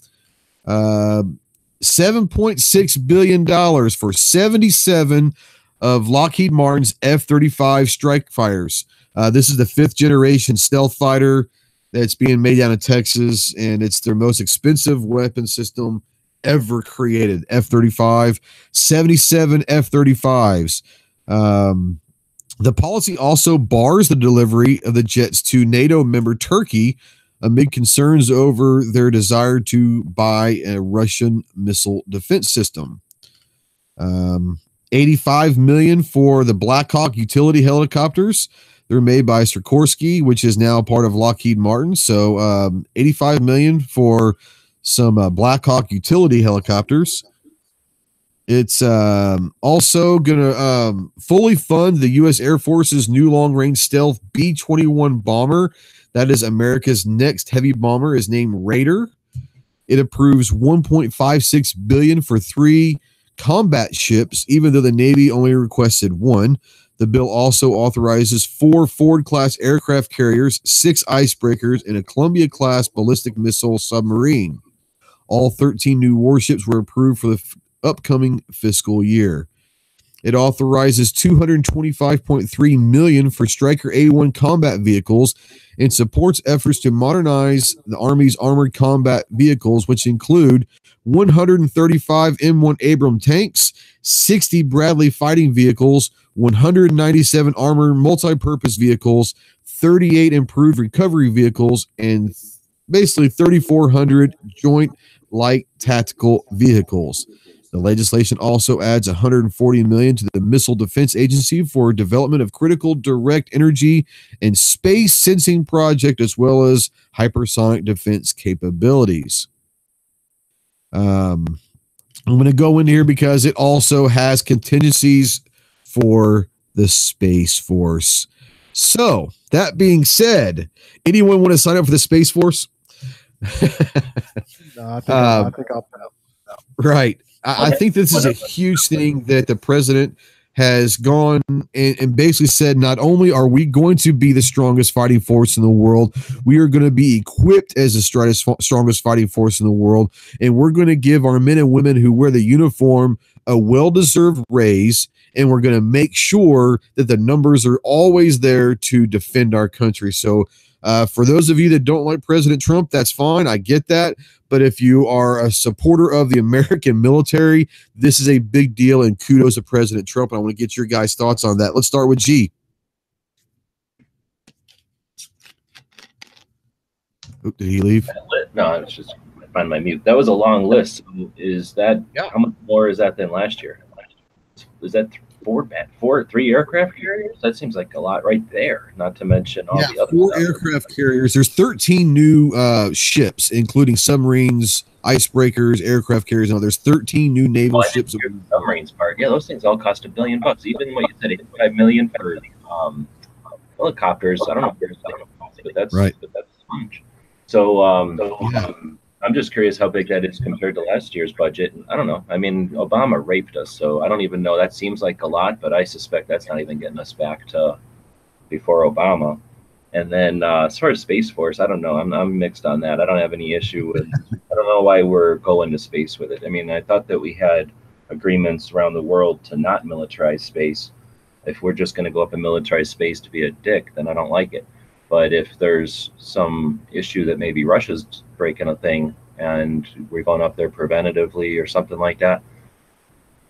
$7.6 billion for 77 of Lockheed Martin's F-35 strike fighters. This is the 5th generation stealth fighter that's being made down in Texas, and it's their most expensive weapon system ever created. F-35, 77 F-35s. The policy also bars the delivery of the jets to NATO member Turkey amid concerns over their desire to buy a Russian missile defense system. $85 million for the Black Hawk utility helicopters. They're made by Sikorsky, which is now part of Lockheed Martin. So $85 million for some Black Hawk utility helicopters. It's also going to fully fund the U.S. Air Force's new long-range stealth B-21 bomber. That is America's next heavy bomber, is named Raider. It approves $1.56 billion for 3 combat ships, even though the Navy only requested 1. The bill also authorizes 4 Ford-class aircraft carriers, 6 icebreakers, and a Columbia-class ballistic missile submarine. All 13 new warships were approved for the upcoming fiscal year. It authorizes $225.3 million for Stryker A-1 combat vehicles and supports efforts to modernize the Army's armored combat vehicles, which include 135 M1 Abrams tanks, 60 Bradley fighting vehicles, 197 armored multi-purpose vehicles, 38 improved recovery vehicles, and basically 3,400 joint light tactical vehicles. The legislation also adds $140 million to the Missile Defense Agency for development of critical direct energy and space sensing project, as well as hypersonic defense capabilities. I'm going to go in here because it also has contingencies for the Space Force. So, that being said, anyone want to sign up for the Space Force? No, I think I'll put up. Right. I think this is a huge thing that the president has gone and basically said, not only are we going to be the strongest fighting force in the world, we are going to be equipped as the strongest fighting force in the world, and we're going to give our men and women who wear the uniform a well-deserved raise, and we're going to make sure that the numbers are always there to defend our country. So for those of you that don't like President Trump, that's fine. I get that. But if you are a supporter of the American military, this is a big deal, and kudos to President Trump. And I want to get your guys' thoughts on that. Let's start with G. Oh, did he leave? No, it's just find my mute. That was a long list. So is that how much more is that than last year? Is that three aircraft carriers? That seems like a lot right there. Not to mention all the other 4 stuff. aircraft carriers. There's 13 new ships, including submarines, icebreakers, aircraft carriers. Now there's 13 new naval ships. The submarines part. Yeah, those things all cost $1 billion. Even what you said, $85 million for helicopters. I don't know if there's but that's right. But that's much. So I'm just curious how big that is compared to last year's budget. I don't know. I mean, Obama raped us, so I don't even know. That seems like a lot, but I suspect that's not even getting us back to before Obama. And then as far as Space Force, I don't know. I'm mixed on that. I don't have any issue with. I don't know why we're going to space with it. I mean, I thought that we had agreements around the world to not militarize space. If we're just going to go up and militarize space to be a dick, then I don't like it. But if there's some issue that maybe Russia's breaking a thing and we're going up there preventatively or something like that,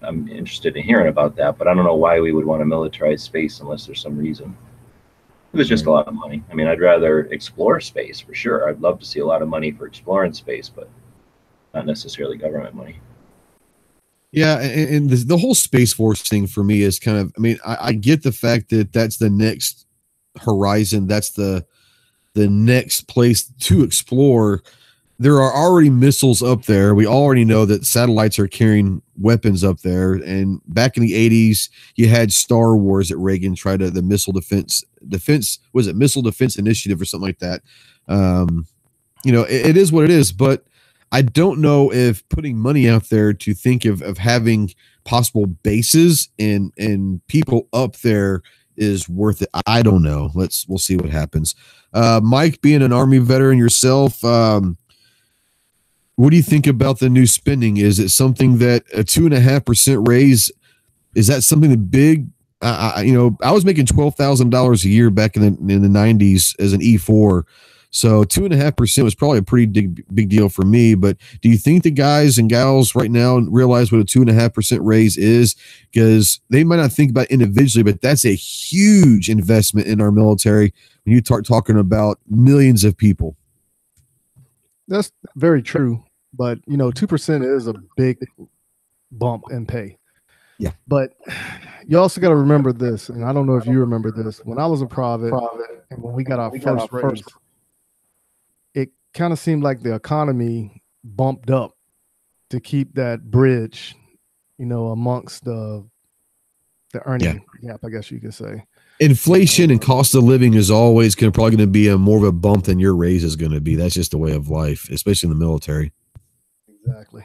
I'm interested in hearing about that. But I don't know why we would want to militarize space unless there's some reason. It was just a lot of money. I mean, I'd rather explore space for sure. I'd love to see a lot of money for exploring space, but not necessarily government money. Yeah, and the whole Space Force thing for me is kind of, I mean, I get the fact that that's the next horizon, that's the next place to explore. There are already missiles up there. We already know that satellites are carrying weapons up there. And back in the 80s, you had Star Wars that Reagan tried to, the missile defense, was it Missile Defense Initiative or something like that? You know, it is what it is, but I don't know if putting money out there to think of having possible bases and people up there is worth it. I don't know. We'll see what happens. Mike, being an Army veteran yourself, what do you think about the new spending? Is it something that a 2.5% raise? Is that something that big? You know, I was making $12,000 a year back in the 90s as an E4. So 2.5% was probably a pretty big deal for me. But do you think the guys and gals right now realize what a 2.5% raise is? Because they might not think about it individually, but that's a huge investment in our military when you start talking about millions of people. That's very true. But, you know, 2% is a big bump in pay. Yeah. But you also got to remember this, and I don't know if you remember this. When I was a private and when we got our first raise, it kind of seemed like the economy bumped up to keep that bridge, you know, amongst the earning gap, I guess you could say. Inflation and cost of living is always probably going to be more of a bump than your raise is going to be. That's just the way of life, especially in the military. Exactly.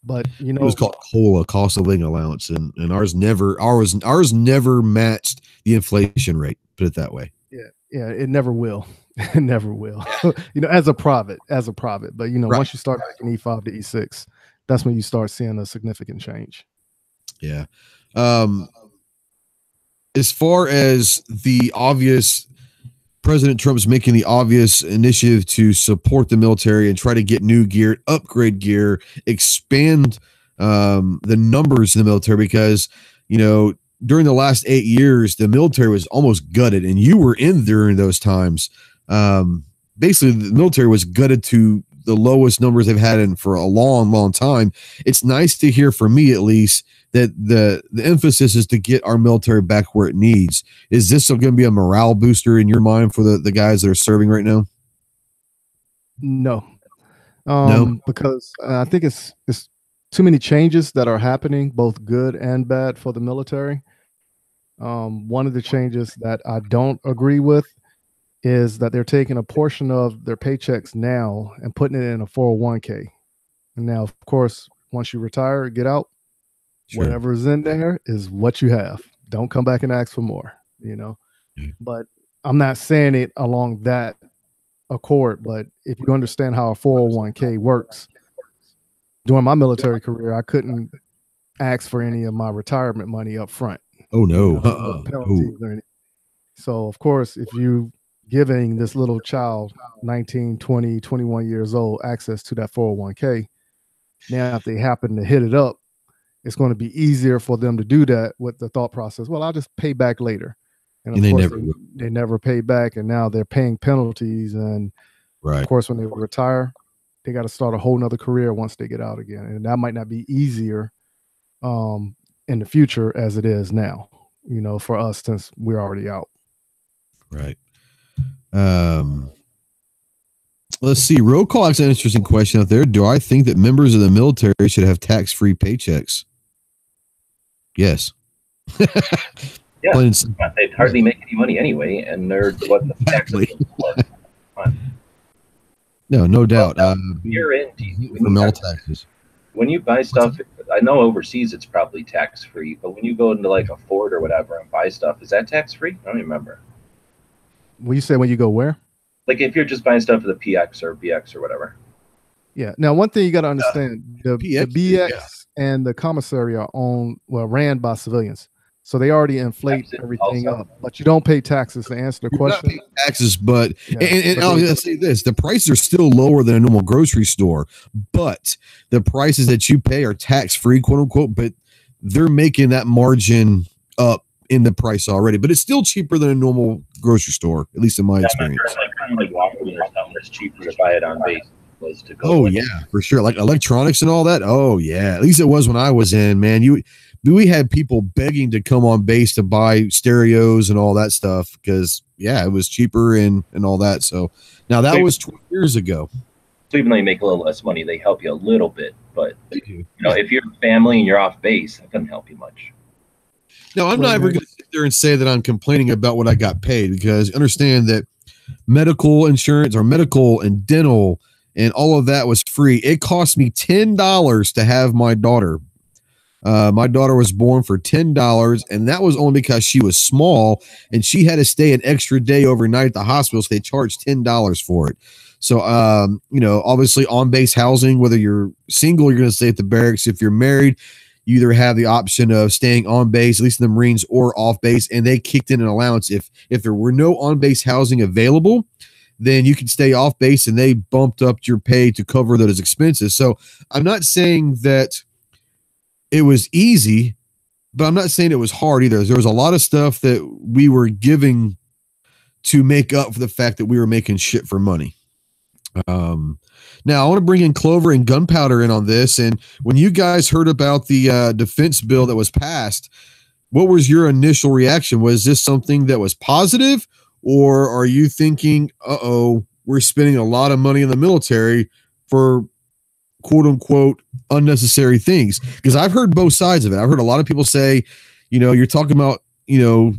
But you know, it was called COLA, cost of living allowance, and ours never matched the inflation rate. Put it that way. Yeah, it never will. It never will. You know, as a private. But you know, once you start making E5 to E6, that's when you start seeing a significant change. Yeah. As far as the obvious, President Trump's making the obvious initiative to support the military and try to get new gear, upgrade gear, expand the numbers in the military, because, you know, during the last 8 years, the military was almost gutted, and you were in during those times. Basically, the military was gutted to the lowest numbers they've had for a long, long time. It's nice to hear, for me at least, that the emphasis is to get our military back where it needs. Is this going to be a morale booster in your mind for the guys that are serving right now? No. No, because I think it's too many changes that are happening, both good and bad, for the military. One of the changes that I don't agree with is that they're taking a portion of their paychecks now and putting it in a 401k. And now, of course, once you retire, get out, whatever is in there is what you have. Don't come back and ask for more, you know. But I'm not saying it along that accord, but if you understand how a 401k works, during my military career, I couldn't ask for any of my retirement money up front. Oh, no. Penalties or anything. So, of course, if you giving this little child 19, 20, 21 years old access to that 401k, now if they happen to hit it up, it's going to be easier for them to do that with the thought process, well, I'll just pay back later. And of course, they never pay back, and now they're paying penalties. And of course, when they retire, they got to start a whole nother career once they get out again. And that might not be easier in the future as it is now, you know, for us, since we're already out. Right. Let's see. Roll call asks an interesting question out there. Do I think that members of the military should have tax-free paychecks? Yes. Yeah, they'd hardly make any money anyway, and they're what the exactly. No doubt. You're in for taxes. When you buy stuff, I know overseas it's probably tax-free, but when you go into like a Ford or whatever and buy stuff, is that tax-free? I don't even remember. Well, you say when you go where? Like if you're just buying stuff for the PX or BX or whatever. Yeah. Now, one thing you got to understand, the BX and the commissary are ran by civilians. So they already inflate everything up, but you don't pay taxes, to answer the question. Not paying taxes, but and I'll just say this: the prices are still lower than a normal grocery store, but the prices that you pay are tax-free, quote unquote. But they're making that margin up in the price already. But it's still cheaper than a normal grocery store, at least in my experience. Kind of like Walmart or something. It's cheaper to buy it on base. To go oh yeah, for sure. Like electronics and all that. Oh yeah, at least it was when I was in. Man, we had people begging to come on base to buy stereos and all that stuff because it was cheaper and all that. So now that was 20 years ago. So even though you make a little less money, they help you a little bit. But you know, if you're family and you're off base, that doesn't help you much. No, I'm not ever going to sit there and say that I'm complaining about what I got paid, because understand that medical insurance or medical and dental and all of that was free. It cost me $10 to have my daughter. My daughter was born for $10, and that was only because she was small and she had to stay an extra day overnight at the hospital. So they charged $10 for it. So, you know, obviously on base housing, whether you're single, you're going to stay at the barracks. If you're married, you either have the option of staying on base, at least in the Marines, or off base. And they kicked in an allowance. If there were no on base housing available, then you can stay off base, and they bumped up your pay to cover those expenses. So I'm not saying that it was easy, but I'm not saying it was hard either. There was a lot of stuff that we were giving to make up for the fact that we were making shit for money. Now I want to bring in Clover and Gunpowder in on this. And when you guys heard about the defense bill that was passed, what was your initial reaction? Was this something that was positive, or are you thinking, we're spending a lot of money in the military for quote unquote unnecessary things? Because I've heard both sides of it. I've heard a lot of people say, you know, you're talking about, you know,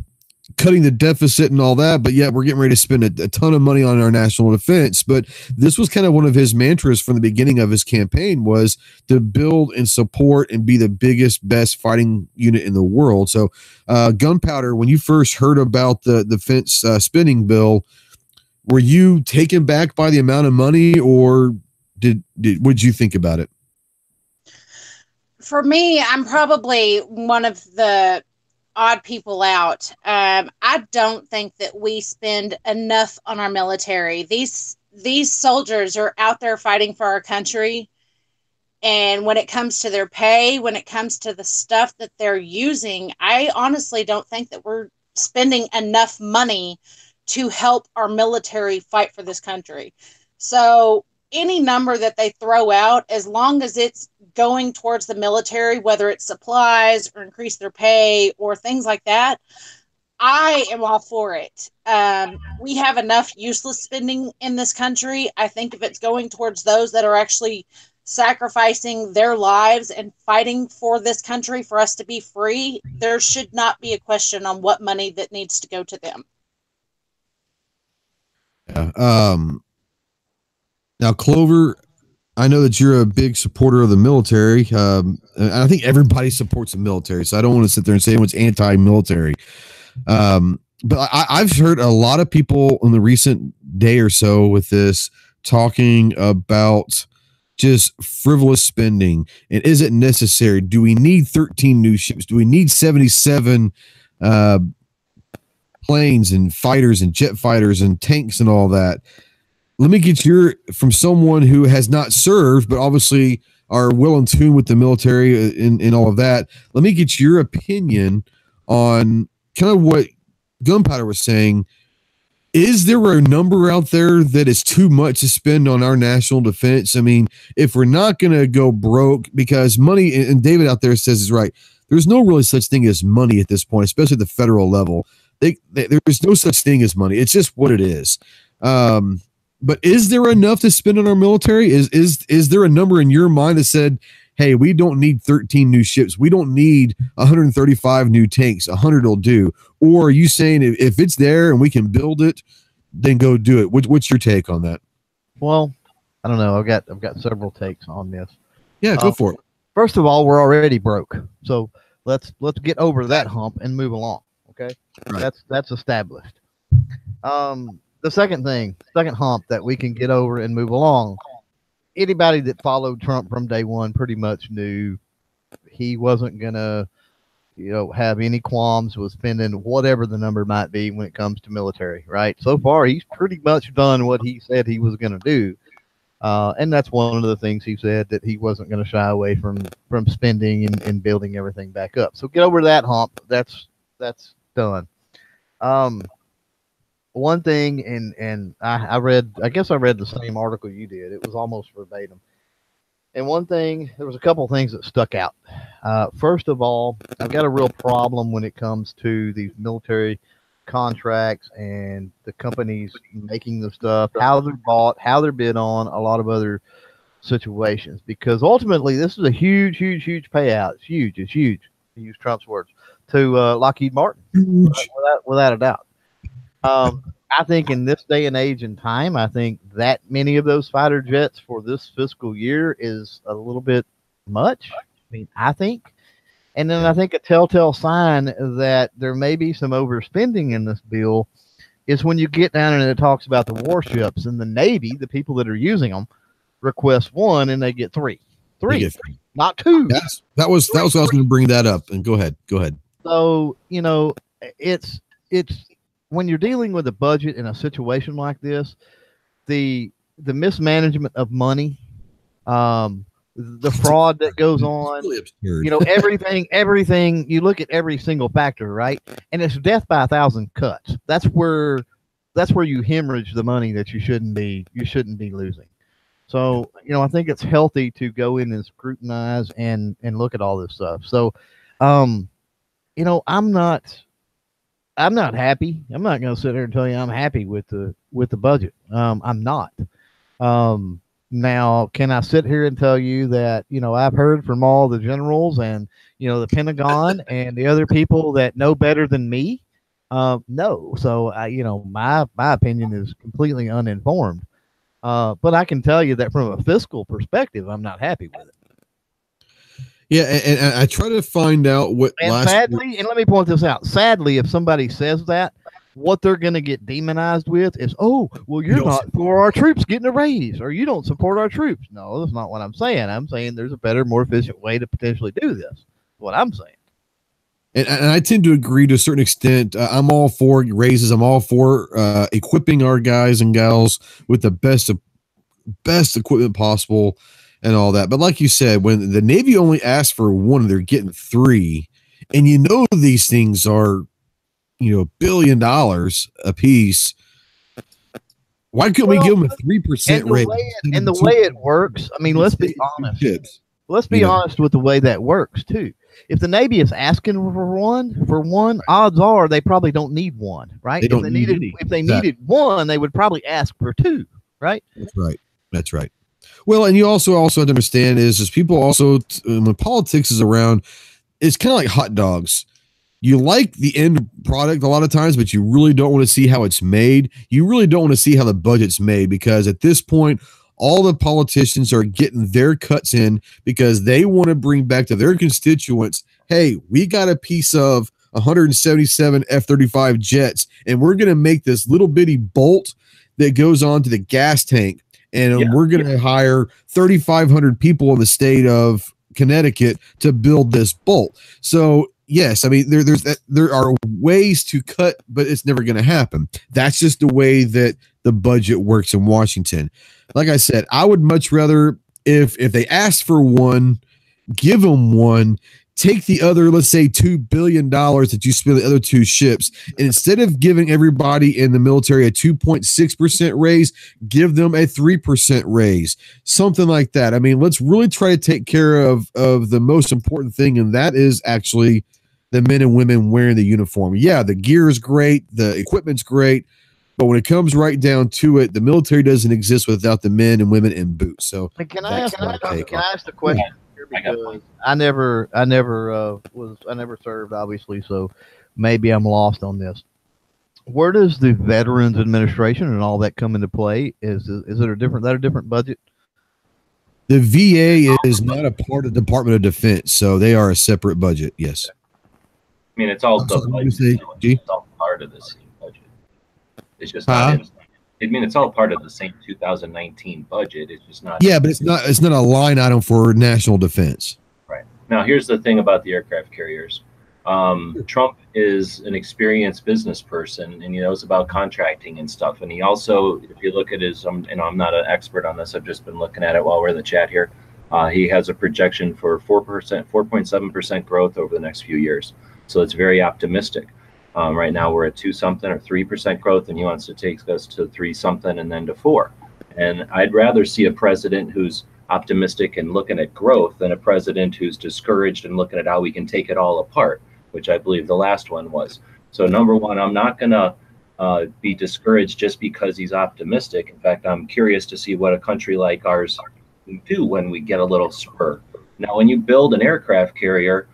cutting the deficit and all that, but yet we're getting ready to spend a ton of money on our national defense. But this was kind of one of his mantras from the beginning of his campaign, was to build and support and be the biggest, best fighting unit in the world. So Gunpowder, when you first heard about the defense spending bill, were you taken back by the amount of money, or what did you think about it? For me, I'm probably one of the odd people out. I don't think that we spend enough on our military. These soldiers are out there fighting for our country, and when it comes to their pay, when it comes to the stuff that they're using, I honestly don't think that we're spending enough money to help our military fight for this country. So any number that they throw out, as long as it's going towards the military, whether it's supplies or increase their pay or things like that, I am all for it. We have enough useless spending in this country. I think if it's going towards those that are actually sacrificing their lives and fighting for this country for us to be free, there should not be a question on what money that needs to go to them. Yeah. Now, Clover, I know that you're a big supporter of the military. And I think everybody supports the military, so I don't want to sit there and say anyone's anti-military. But I've heard a lot of people in the recent day or so with this talking about just frivolous spending. And is it necessary? Do we need 13 new ships? Do we need 77 planes and fighters and jet fighters and tanks and all that? Let me get from someone who has not served, but obviously are well in tune with the military and all of that. Let me get your opinion on kind of what Gunpowder was saying. is there a number out there that is too much to spend on our national defense? I mean, if we're not going to go broke, because money, and David out there says is right, there's no really such thing as money at this point, especially at the federal level. There's no such thing as money. It's just what it is. But is there enough to spend on our military? Is there a number in your mind that said, hey, we don't need 13 new ships. We don't need 135 new tanks. 100 will do. Or are you saying if it's there and we can build it, then go do it? What's your take on that? Well, I don't know. I've got several takes on this. Yeah, go for it. First of all, we're already broke. So let's get over that hump and move along. Okay. Right. That's established. The second hump that we can get over and move along. Anybody that followed Trump from day one pretty much knew he wasn't gonna, have any qualms with spending whatever the number might be when it comes to military, right? So far, he's pretty much done what he said he was gonna do, and that's one of the things he said, that he wasn't gonna shy away from spending and building everything back up. So get over that hump. That's done. One thing, and I guess I read the same article you did. It was almost verbatim. And one thing, there was a couple of things that stuck out. First of all, I've got a real problem when it comes to these military contracts and the companies making the stuff, how they're bought, how they're bid on, a lot of other situations. Because ultimately, this is a huge payout. It's huge. To use Trump's words, to Lockheed Martin, without a doubt. I think in this day and age and time, I think that many of those fighter jets for this fiscal year is a little bit much. I mean, I think. And then I think a telltale sign that there may be some overspending in this bill is when you get down and it talks about the warships and the Navy, the people that are using them, request one and they get three, not two. That was what I was going to bring that up. And go ahead. So, it's when you're dealing with a budget in a situation like this, the mismanagement of money, the fraud that goes on, everything, you look at every single factor, right? And it's death by 1,000 cuts. That's where you hemorrhage the money that you shouldn't be losing. So, I think it's healthy to go in and scrutinize and look at all this stuff. So, I'm not happy. I'm not going to sit here and tell you I'm happy with the budget. I'm not. Now, can I sit here and tell you that, I've heard from all the generals and, the Pentagon and the other people that know better than me? No. So, my opinion is completely uninformed. But I can tell you that from a fiscal perspective, I'm not happy with it. Yeah, and I try to find out what. And sadly, and let me point this out. Sadly, if somebody says that, what they're going to get demonized with is, oh, well, you're not for our troops getting a raise, or you don't support our troops. No, that's not what I'm saying. I'm saying there's a better, more efficient way to potentially do this. That's what I'm saying. And I tend to agree to a certain extent. I'm all for raises. I'm all for equipping our guys and gals with the best equipment possible. And all that. But like you said, when the Navy only asks for one, they're getting three. And these things are, $1 billion a piece. Why couldn't we give them a 3% rate? And the way it works, I mean, let's be honest. Let's be honest with the way that works too. If the Navy is asking for one, odds are they probably don't need one, right? If they needed one, they would probably ask for two, right? That's right. Well, and you also have to understand is people also, when politics is around, it's kind of like hot dogs. You like the end product a lot of times, but you really don't want to see how it's made. You really don't want to see how the budget's made, because at this point, all the politicians are getting their cuts in because they want to bring back to their constituents, hey, we got a piece of 177 F-35 jets, and we're going to make this little bitty bolt that goes on to the gas tank. And we're going to hire 3,500 people in the state of Connecticut to build this bolt. So, yes, I mean, there are ways to cut, but it's never going to happen. That's just the way that the budget works in Washington. Like I said, I would much rather, if they ask for one, give them one, take the other, let's say $2 billion that you spend on the other two ships, and instead of giving everybody in the military a 2.6% raise, give them a 3% raise, something like that. I mean, let's really try to take care of the most important thing, and that is actually the men and women wearing the uniform. Yeah, the gear is great, the equipment's great, but when it comes right down to it, the military doesn't exist without the men and women in boots. So can I ask the question? Because I never served, obviously, so maybe I'm lost on this. Where does the Veterans Administration and all that come into play? Is it a different budget? The VA is not a part of the Department of Defense, so they are a separate budget. Yes. I mean, it's all it's all part of the same budget. It's just not. I mean, it's all part of the same 2019 budget. It's just not. Yeah, but it's not a line item for national defense. Right. Now, here's the thing about the aircraft carriers. Trump is an experienced business person, and he knows about contracting and stuff. And he also, if you look at his, I'm not an expert on this. I've just been looking at it while we're in the chat here. He has a projection for 4.7% growth over the next few years. So it's very optimistic. Right now we're at 2-something or 3% growth, and he wants to take us to 3-something and then to 4. And I'd rather see a president who's optimistic and looking at growth than a president who's discouraged and looking at how we can take it all apart, which I believe the last one was. So number one, I'm not going to be discouraged just because he's optimistic. In fact, I'm curious to see what a country like ours can do when we get a little spur. Now, when you build an aircraft carrier,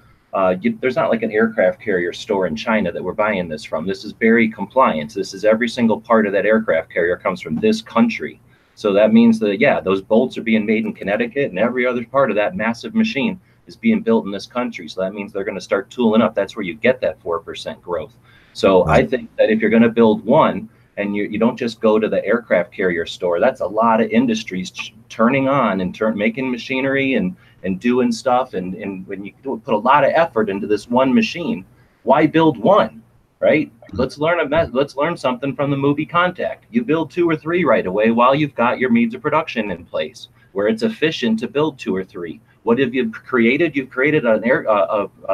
there's not like an aircraft carrier store in China that we're buying this from. This is very compliant. This is every single part of that aircraft carrier comes from this country. So that means that, yeah, those bolts are being made in Connecticut, and every other part of that massive machine is being built in this country. So that means they're going to start tooling up. That's where you get that 4% growth. So I think that if you're going to build one, and you don't just go to the aircraft carrier store, that's a lot of industries turning on and making machinery and doing stuff. And when you put a lot of effort into this one machine, why build one, right? Let's learn something from the movie Contact. You build 2 or 3 right away while you've got your means of production in place, where it's efficient to build 2 or 3. What have you created? You've created a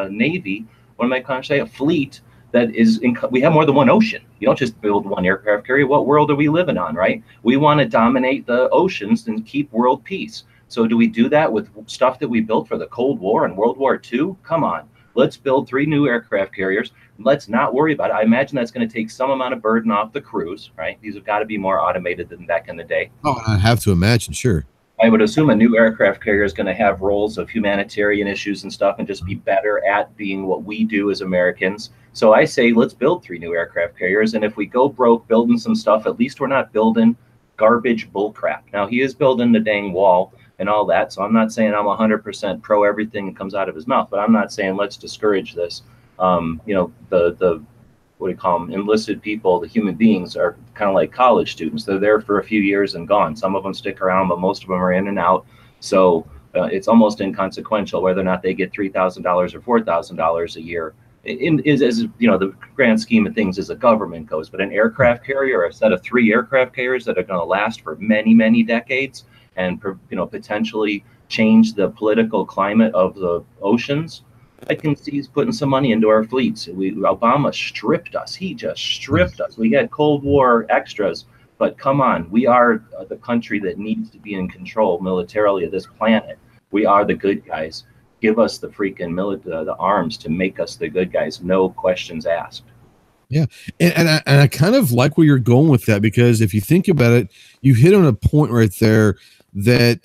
navy. What am I trying to say? A fleet that is we have more than one ocean. You don't just build one aircraft carrier. What world are we living on, right? We want to dominate the oceans and keep world peace. So do we do that with stuff that we built for the Cold War and World War II? Come on, let's build 3 new aircraft carriers. Let's not worry about it. I imagine that's going to take some amount of burden off the crews, right? These have got to be more automated than back in the day. Oh, I have to imagine, sure. I would assume a new aircraft carrier is going to have roles of humanitarian issues and stuff and just be better at being what we do as Americans. So I say, let's build 3 new aircraft carriers. And if we go broke building some stuff, at least we're not building garbage bullcrap. Now, he is building the dang wall and all that. So I'm not saying I'm 100% pro everything that comes out of his mouth, but I'm not saying let's discourage this. You know, the what do you call them? Enlisted people, the human beings are kind of like college students. They're there for a few years and gone. Some of them stick around, but most of them are in and out. So it's almost inconsequential whether or not they get $3,000 or $4,000 a year. As you know, the grand scheme of things as a government goes. But an aircraft carrier, a set of 3 aircraft carriers that are going to last for many, many decades, and potentially change the political climate of the oceans, I can see he's putting some money into our fleets. Obama stripped us. He just stripped us. We had Cold War extras, but come on, we are the country that needs to be in control militarily of this planet. We are the good guys. Give us the freaking the arms to make us the good guys. No questions asked. Yeah, and I kind of like where you're going with that, because if you think about it, you hit on a point right there that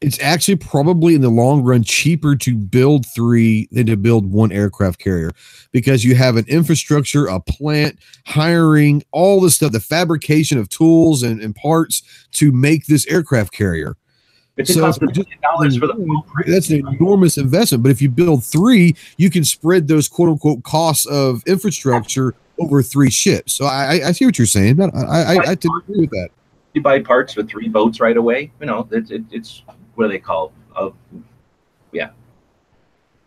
it's actually probably in the long run cheaper to build 3 than to build 1 aircraft carrier, because you have an infrastructure, a plant, hiring, all this stuff, the fabrication of tools and parts to make this aircraft carrier. It's $1 million for the blueprint. That's an enormous investment. But if you build 3, you can spread those quote unquote costs of infrastructure over 3 ships. So I see what you're saying. I tend to agree with that. You buy parts for 3 boats right away. You know, it's what do they call? Yeah.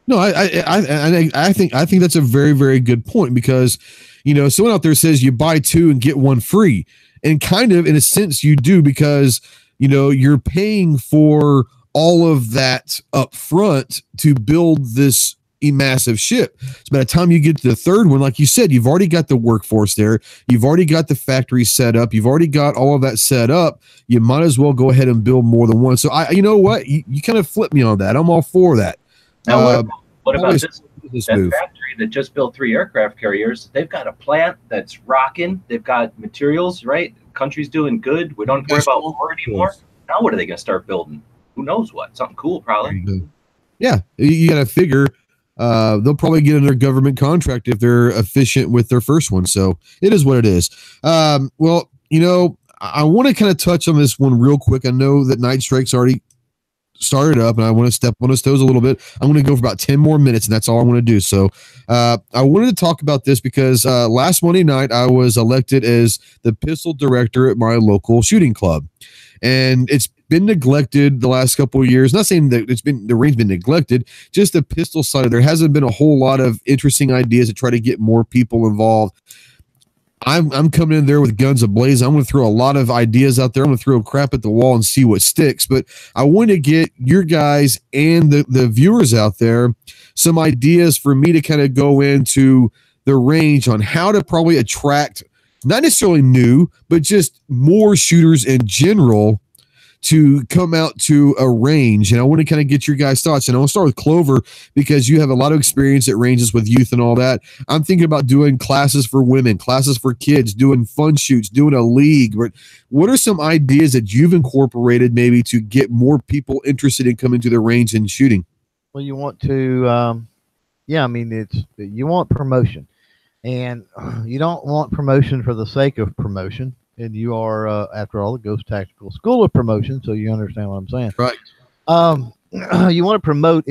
No, I think that's a very, very good point, because, you know, someone out there says you buy 2 and get 1 free, and kind of in a sense you do, because, you know, you're paying for all of that up front to build this massive ship. So by the time you get to the third one, like you said, you've already got the workforce there. You've already got the factory set up. You've already got all of that set up. You might as well go ahead and build more than one. So you know what? You kind of flipped me on that. I'm all for that. Now, what about this move? Factory that just built 3 aircraft carriers? They've got a plant that's rocking. They've got materials, right? Country's doing good. We don't have to worry about war anymore. Now what are they going to start building? Who knows what? Something cool, probably. Yeah, you got to figure they'll probably get another government contract if they're efficient with their first one. So it is what it is. Well, you know, I want to kind of touch on this one real quick. I know that Night Strike's already started up, and I want to step on his toes a little bit. I'm going to go for about 10 more minutes, and that's all I want to do. So I wanted to talk about this because last Monday night I was elected as the pistol director at my local shooting club, and it's been neglected the last couple of years. Not saying that the range been neglected, just the pistol side. There hasn't been a whole lot of interesting ideas to try to get more people involved. I'm coming in there with guns ablaze. I'm going to throw a lot of ideas out there. I'm going to throw crap at the wall and see what sticks. But I want to get your guys and the viewers out there some ideas for me to kind of go into the range on how to probably attract, not necessarily new, but just more shooters in general to come out to a range. And I want to kind of get your guys' thoughts. And I'll start with Clover because you have a lot of experience at ranges with youth and all that. I'm thinking about doing classes for women, classes for kids, doing fun shoots, doing a league. But what are some ideas that you've incorporated maybe to get more people interested in coming to the range and shooting? Well, you want to, you want promotion, and you don't want promotion for the sake of promotion. And you are, after all, the Ghost Tactical School of Promotion, so you understand what I'm saying. Right. You want to promote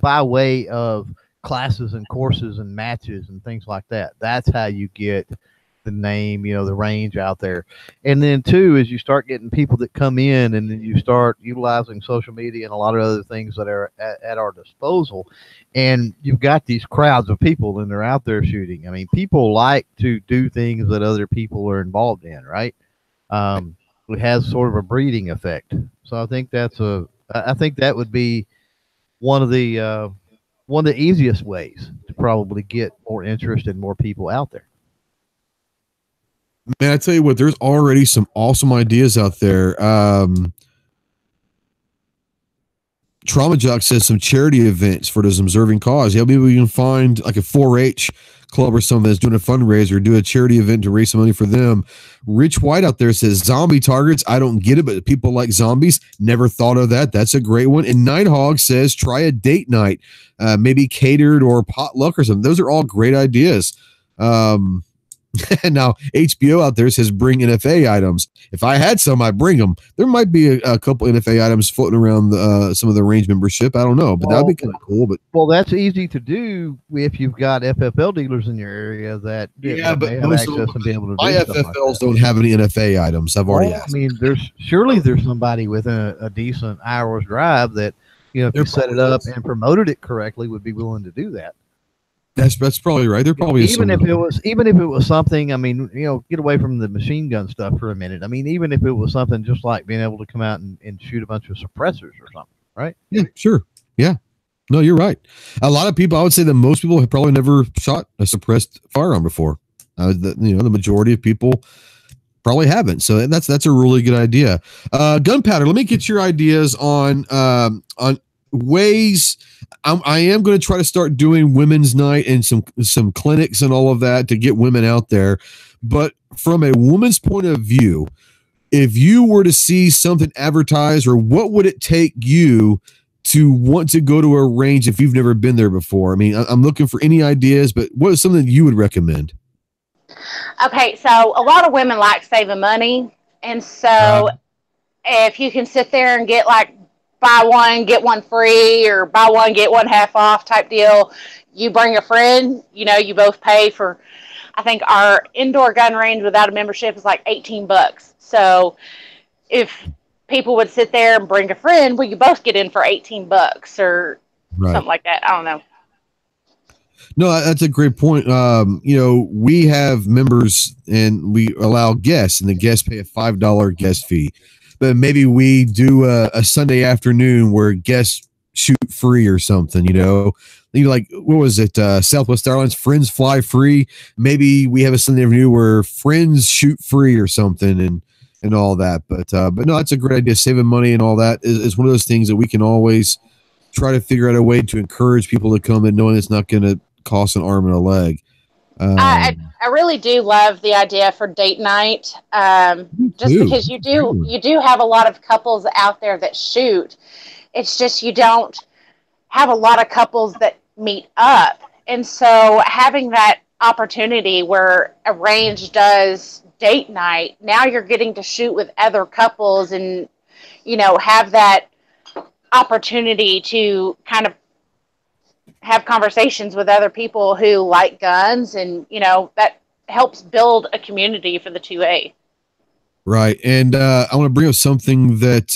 by way of classes and courses and matches and things like that. That's how you get the name, the range out there. And then two is you start getting people that come in, and then you start utilizing social media and a lot of other things that are at our disposal. And you've got these crowds of people, and they're out there shooting. I mean, people like to do things that other people are involved in, right? It has sort of a breeding effect. So I think I think that would be one of the easiest ways to probably get more interest and more people out there. Man, I tell you what, there's already some awesome ideas out there. Trauma Jock says some charity events for this observing cause. Yeah, maybe we can find like a 4-H club or something that's doing a fundraiser, do a charity event to raise some money for them. Rich White out there says zombie targets. I don't get it, but people like zombies. Never thought of that. That's a great one. And Nighthog says try a date night, maybe catered or potluck or something. Those are all great ideas. And now HBO out there says bring NFA items. If I had some, I'd bring them. There might be a couple NFA items floating around some of the range membership. I don't know, but that'd be kind of cool. But that's easy to do if you've got FFL dealers in your area that but have access and be able to. My do FFLs don't have any NFA items. I've already asked. I mean, there's somebody within a decent hour's drive that if you set it up and promoted it correctly would be willing to do that. That's probably right. There probably is even if it was something. I mean, get away from the machine gun stuff for a minute. I mean, even if it was something just like being able to come out and shoot a bunch of suppressors or something, right? Yeah, sure. Yeah, no, you're right. A lot of people, I would say that most people have probably never shot a suppressed firearm before. The majority of people probably haven't. So that's a really good idea. Gunpowder. Let me get your ideas on ways. I am going to try to start doing women's night and some clinics and all of that to get women out there. But from a woman's point of view, if you were to see something advertised, or what would it take you to want to go to a range if you've never been there before? I mean, I'm looking for any ideas, but what is something you would recommend? Okay, so a lot of women like saving money. And so if you can sit there and get like buy one, get one free, or buy one, get one half off type deal. You bring a friend, you both pay for, I think our indoor gun range without a membership is like $18. So if people would sit there and bring a friend, well, you both get in for $18 or something like that. I don't know. No, that's a great point. We have members and we allow guests, and the guests pay a $5 guest fee. But maybe we do a Sunday afternoon where guests shoot free or something, you know. You like, what was it? Southwest Airlines, friends fly free. Maybe we have a Sunday new where friends shoot free or something, and all that. But no, that's a great idea. Saving money and all that is one of those things that we can always try to figure out a way to encourage people to come in, knowing it's not going to cost an arm and a leg. I really do love the idea for date night, just because you do have a lot of couples out there that shoot. It's just you don't have a lot of couples that meet up. And so having that opportunity where a range does date night, now you're getting to shoot with other couples and, you know, have that opportunity to kind of have conversations with other people who like guns, and, you know, that helps build a community for the 2A. Right. And I want to bring up something that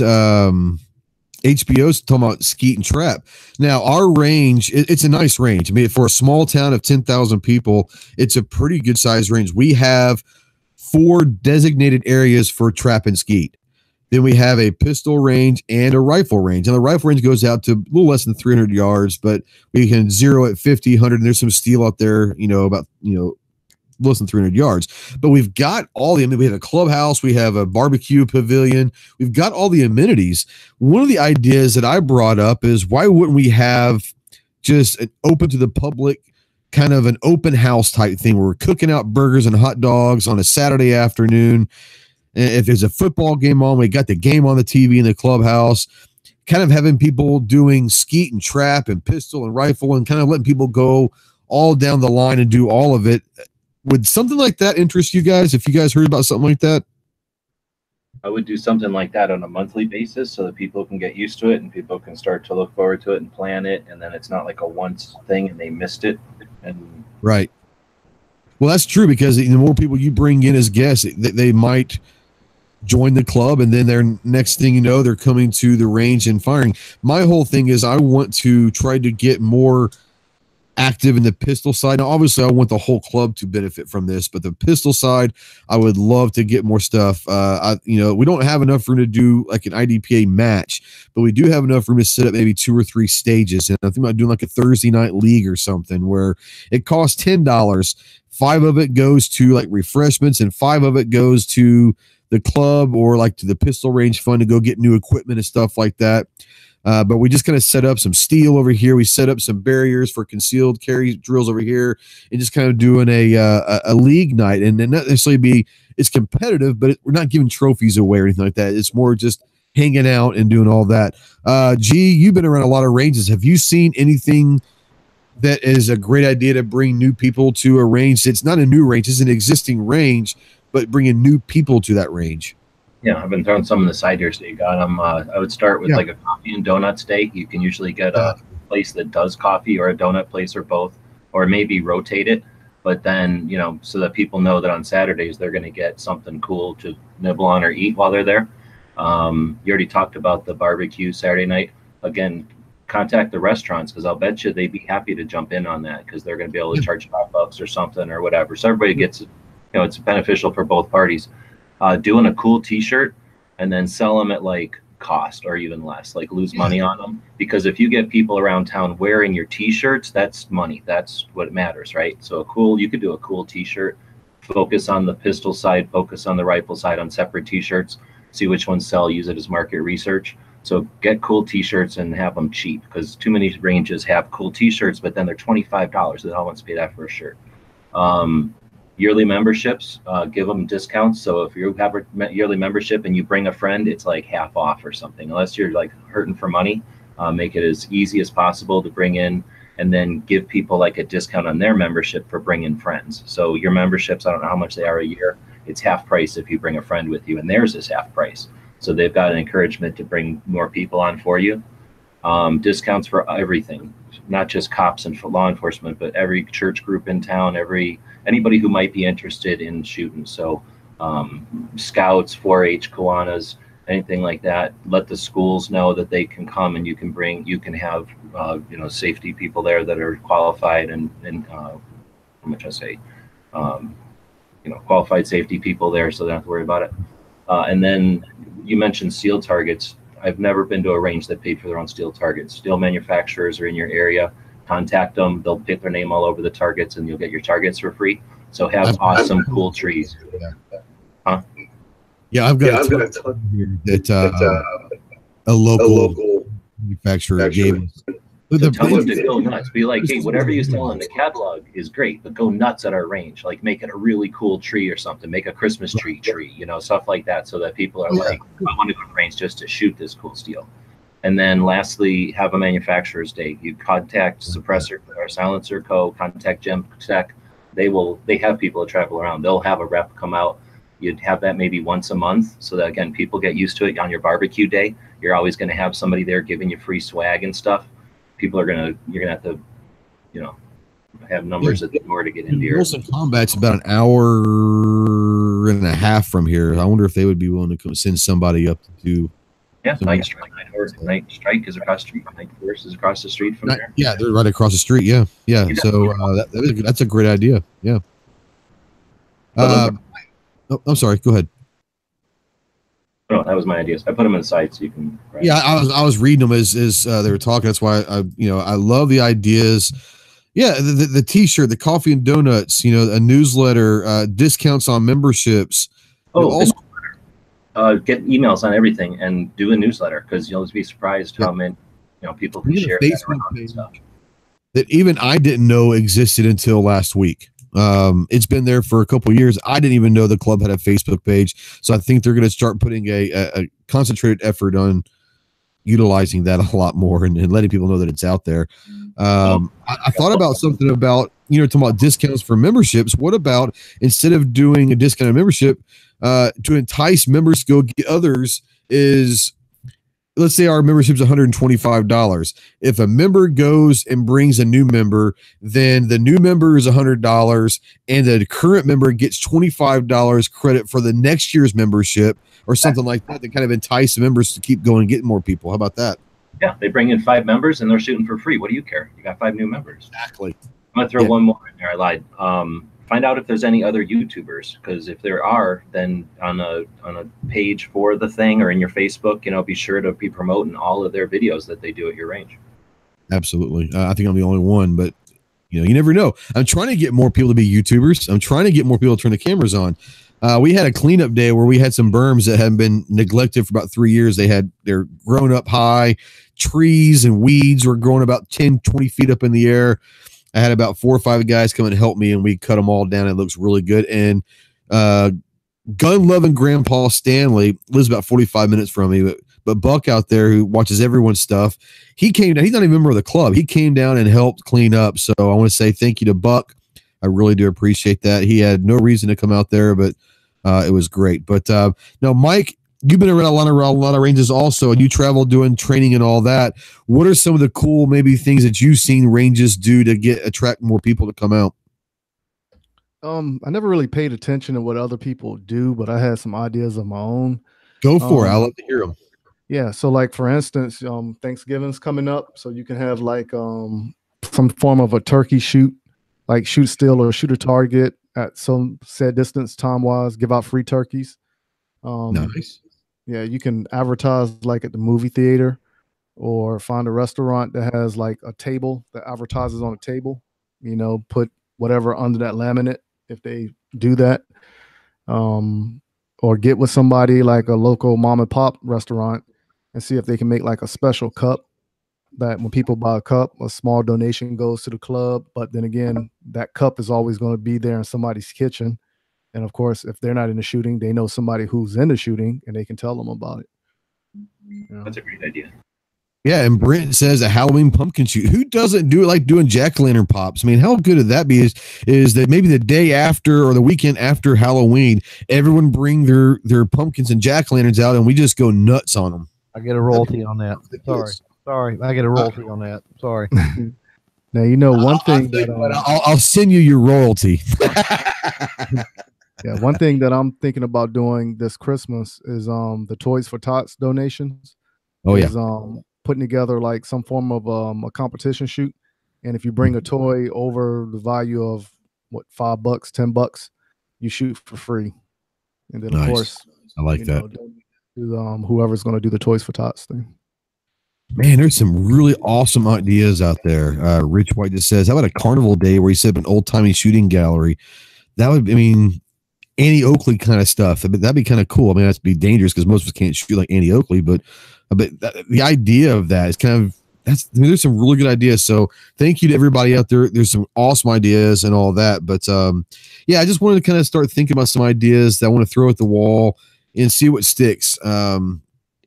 HBO's talking about, skeet and trap. Now, our range, it's a nice range. I mean, for a small town of 10,000 people, it's a pretty good size range. We have 4 designated areas for trap and skeet. Then we have a pistol range and a rifle range. And the rifle range goes out to a little less than 300 yards, but we can zero at 50, 100. And there's some steel out there, you know, about, you know, less than 300 yards. But we've got all the, I mean, we have a clubhouse, we have a barbecue pavilion, we've got all the amenities. One of the ideas that I brought up is, why wouldn't we have just an open to the public, kind of an open house type thing where we're cooking out burgers and hot dogs on a Saturday afternoon? If there's a football game on, we got the game on the TV in the clubhouse, kind of having people doing skeet and trap and pistol and rifle, and kind of letting people go all down the line and do all of it. Would something like that interest you guys? If you guys heard about something like that? I would do something like that on a monthly basis so that people can get used to it and people can start to look forward to it and plan it. And then it's not like a once thing and they missed it. And right. Well, that's true, because the more people you bring in as guests, they might join the club, and then they're, next thing you know, they're coming to the range and firing. My whole thing is I want to try to get more active in the pistol side. Now, obviously, I want the whole club to benefit from this, but the pistol side, I would love to get more stuff. You know, we don't have enough room to do like an IDPA match, but we do have enough room to set up maybe 2 or 3 stages. And I think about doing like a Thursday night league or something where it costs $10. 5 of it goes to like refreshments, and 5 of it goes to the club or like to the pistol range fund to go get new equipment and stuff like that. But we just kind of set up some steel over here. We set up some barriers for concealed carry drills over here, and just kind of doing a league night. And not necessarily it's competitive, but we're not giving trophies away or anything like that. It's more just hanging out and doing all that. G, you've been around a lot of ranges. Have you seen anything that is a great idea to bring new people to a range? It's not a new range, it's an existing range, but bringing new people to that range. Yeah, I've been throwing some in the side here, so you got them. I would start with like a coffee and donuts day. You can usually get a place that does coffee, or a donut place, or both, or maybe rotate it. But then, you know, so that people know that on Saturdays they're going to get something cool to nibble on or eat while they're there. You already talked about the barbecue Saturday night. Again, contact the restaurants, because I'll bet you they'd be happy to jump in on that, because they're going to be able to charge $5 or something or whatever. So everybody gets, you know, it's beneficial for both parties. Doing a cool t-shirt and then sell them at like cost or even less, like lose money on them. Because if you get people around town wearing your t-shirts, that's money. That's what matters, right? So you could do a cool t-shirt, focus on the pistol side, focus on the rifle side on separate t-shirts, see which ones sell, use it as market research. So get cool t-shirts and have them cheap, because too many ranges have cool t-shirts, but then they're $25. They all want to pay that for a shirt. Yearly memberships, give them discounts. So if you have a yearly membership and you bring a friend, it's like half off or something, unless you're like hurting for money. Make it as easy as possible to bring in, and then give people like a discount on their membership for bringing friends. So your memberships, I don't know how much they are a year, it's half price if you bring a friend with you, and theirs is half price. So they've got an encouragement to bring more people on for you. Discounts for everything, not just cops and law enforcement, but every church group in town, anybody who might be interested in shooting. So scouts, 4-H, Kiwanis, anything like that. Let the schools know that they can come, and you can have you know, safety people there that are qualified and how much I say, you know, qualified safety people there, so they don't have to worry about it. And then you mentioned seal targets. I've never been to a range that paid for their own steel targets. Steel manufacturers are in your area. Contact them. They'll put their name all over the targets, and you'll get your targets for free. So have awesome, cool trees. Huh? Yeah, I've got a ton here that a local manufacturer gave us. So tell them to go nuts. Be like, hey, whatever you sell in the catalog is great, but go nuts at our range. Like, make it a really cool tree or something. Make a Christmas tree, you know, stuff like that, so that people are like, I want to go to range just to shoot this cool steel. And then lastly, have a manufacturer's day. You contact Suppressor or Silencer Co., contact Gem Tech. They have people that travel around. They'll have a rep come out. You'd have that maybe once a month, so that, again, people get used to it. On your barbecue day, you're always going to have somebody there giving you free swag and stuff. People are you're gonna have to, you know, have numbers at the door to get into your. Wilson Combat's about an hour and a half from here. I wonder if they would be willing to come send somebody up to do. Yeah, Night Strike is across the street. Night Force is across the street from there. Yeah, they're right across the street. Yeah. So that's a great idea. Yeah. I'm sorry. Go ahead. No, that was my ideas. I put them in the site so you can. Write. Yeah, I was reading them as they were talking. That's why I love the ideas. Yeah, the T-shirt, the coffee and donuts. You know, a newsletter, discounts on memberships. Also, get emails on everything and do a newsletter, because you'll be surprised how many people can share Facebook page stuff that even I didn't know existed until last week. It's been there for a couple of years. I didn't even know the club had a Facebook page, so I think they're going to start putting a concentrated effort on utilizing that a lot more and letting people know that it's out there. I thought about something about talking about discounts for memberships. What about, instead of doing a discounted membership, to entice members to go get others, is, let's say our membership is $125. If a member goes and brings a new member, then the new member is $100, and the current member gets $25 credit for the next year's membership, or something like that, to kind of entice the members to keep going and get more people. How about that? Yeah, they bring in 5 members and they're shooting for free. What do you care? You got 5 new members. Exactly. I'm gonna throw one more in there. I lied. Find out if there's any other YouTubers, because if there are, then on a page for the thing or in your Facebook, be sure to be promoting all of their videos that they do at your range. Absolutely. I think I'm the only one, but you never know. I'm trying to get more people to be YouTubers. I'm trying to get more people to turn the cameras on. We had a cleanup day where we had some berms that had been neglected for about 3 years. They're grown up high. Trees and weeds were growing about 10, 20 feet up in the air. I had about 4 or 5 guys come and help me, and we cut them all down. It looks really good. And gun-loving Grandpa Stanley lives about 45 minutes from me, but Buck out there, who watches everyone's stuff, he came down. He's not even a member of the club. He came down and helped clean up. So I want to say thank you to Buck. I really do appreciate that. He had no reason to come out there, but it was great. But now, Mike, you've been around a lot of ranges also, and you travel doing training and all that. What are some of the cool maybe things that you've seen ranges do to attract more people to come out? I never really paid attention to what other people do, but I had some ideas of my own. Go for it. I love to hear them. Yeah. So, like, for instance, Thanksgiving's coming up, so you can have like some form of a turkey shoot, like shoot still or shoot a target at some said distance, time wise, give out free turkeys. Nice. Yeah, you can advertise like at the movie theater, or find a restaurant that has like a table that advertises on a table, put whatever under that laminate if they do that. Or get with somebody like a local mom and pop restaurant and see if they can make like a special cup that when people buy a cup, a small donation goes to the club. But then again, that cup is always going to be there in somebody's kitchen. And of course, if they're not in the shooting, they know somebody who's in the shooting and they can tell them about it. That's a great idea. Yeah, and Brent says a Halloween pumpkin shoot. Who doesn't do it like doing jack-o'-lantern pops? I mean, how good would that be? Is that maybe the day after or the weekend after Halloween, everyone bring their pumpkins and jack-o'-lanterns out, and we just go nuts on them. I get a royalty on that. Sorry, I get a royalty on that. Sorry. Now, one thing I'll send you your royalty. Yeah, one thing that I'm thinking about doing this Christmas is the Toys for Tots donations. Oh yeah. Putting together like some form of a competition shoot, and if you bring a toy over the value of what, $5, $10, you shoot for free. And then of course, I like that. whoever's going to do the Toys for Tots thing. Man, there's some really awesome ideas out there. Rich White just says, how about a carnival day where you set up an old-timey shooting gallery? That would, I mean, Annie Oakley kind of stuff. That'd be kind of cool. I mean, that'd be dangerous because most of us can't shoot like Annie Oakley, but the idea of that is kind of, there's some really good ideas. So thank you to everybody out there. There's some awesome ideas and all that. But yeah, I just wanted to kind of start thinking about some ideas that I want to throw at the wall and see what sticks.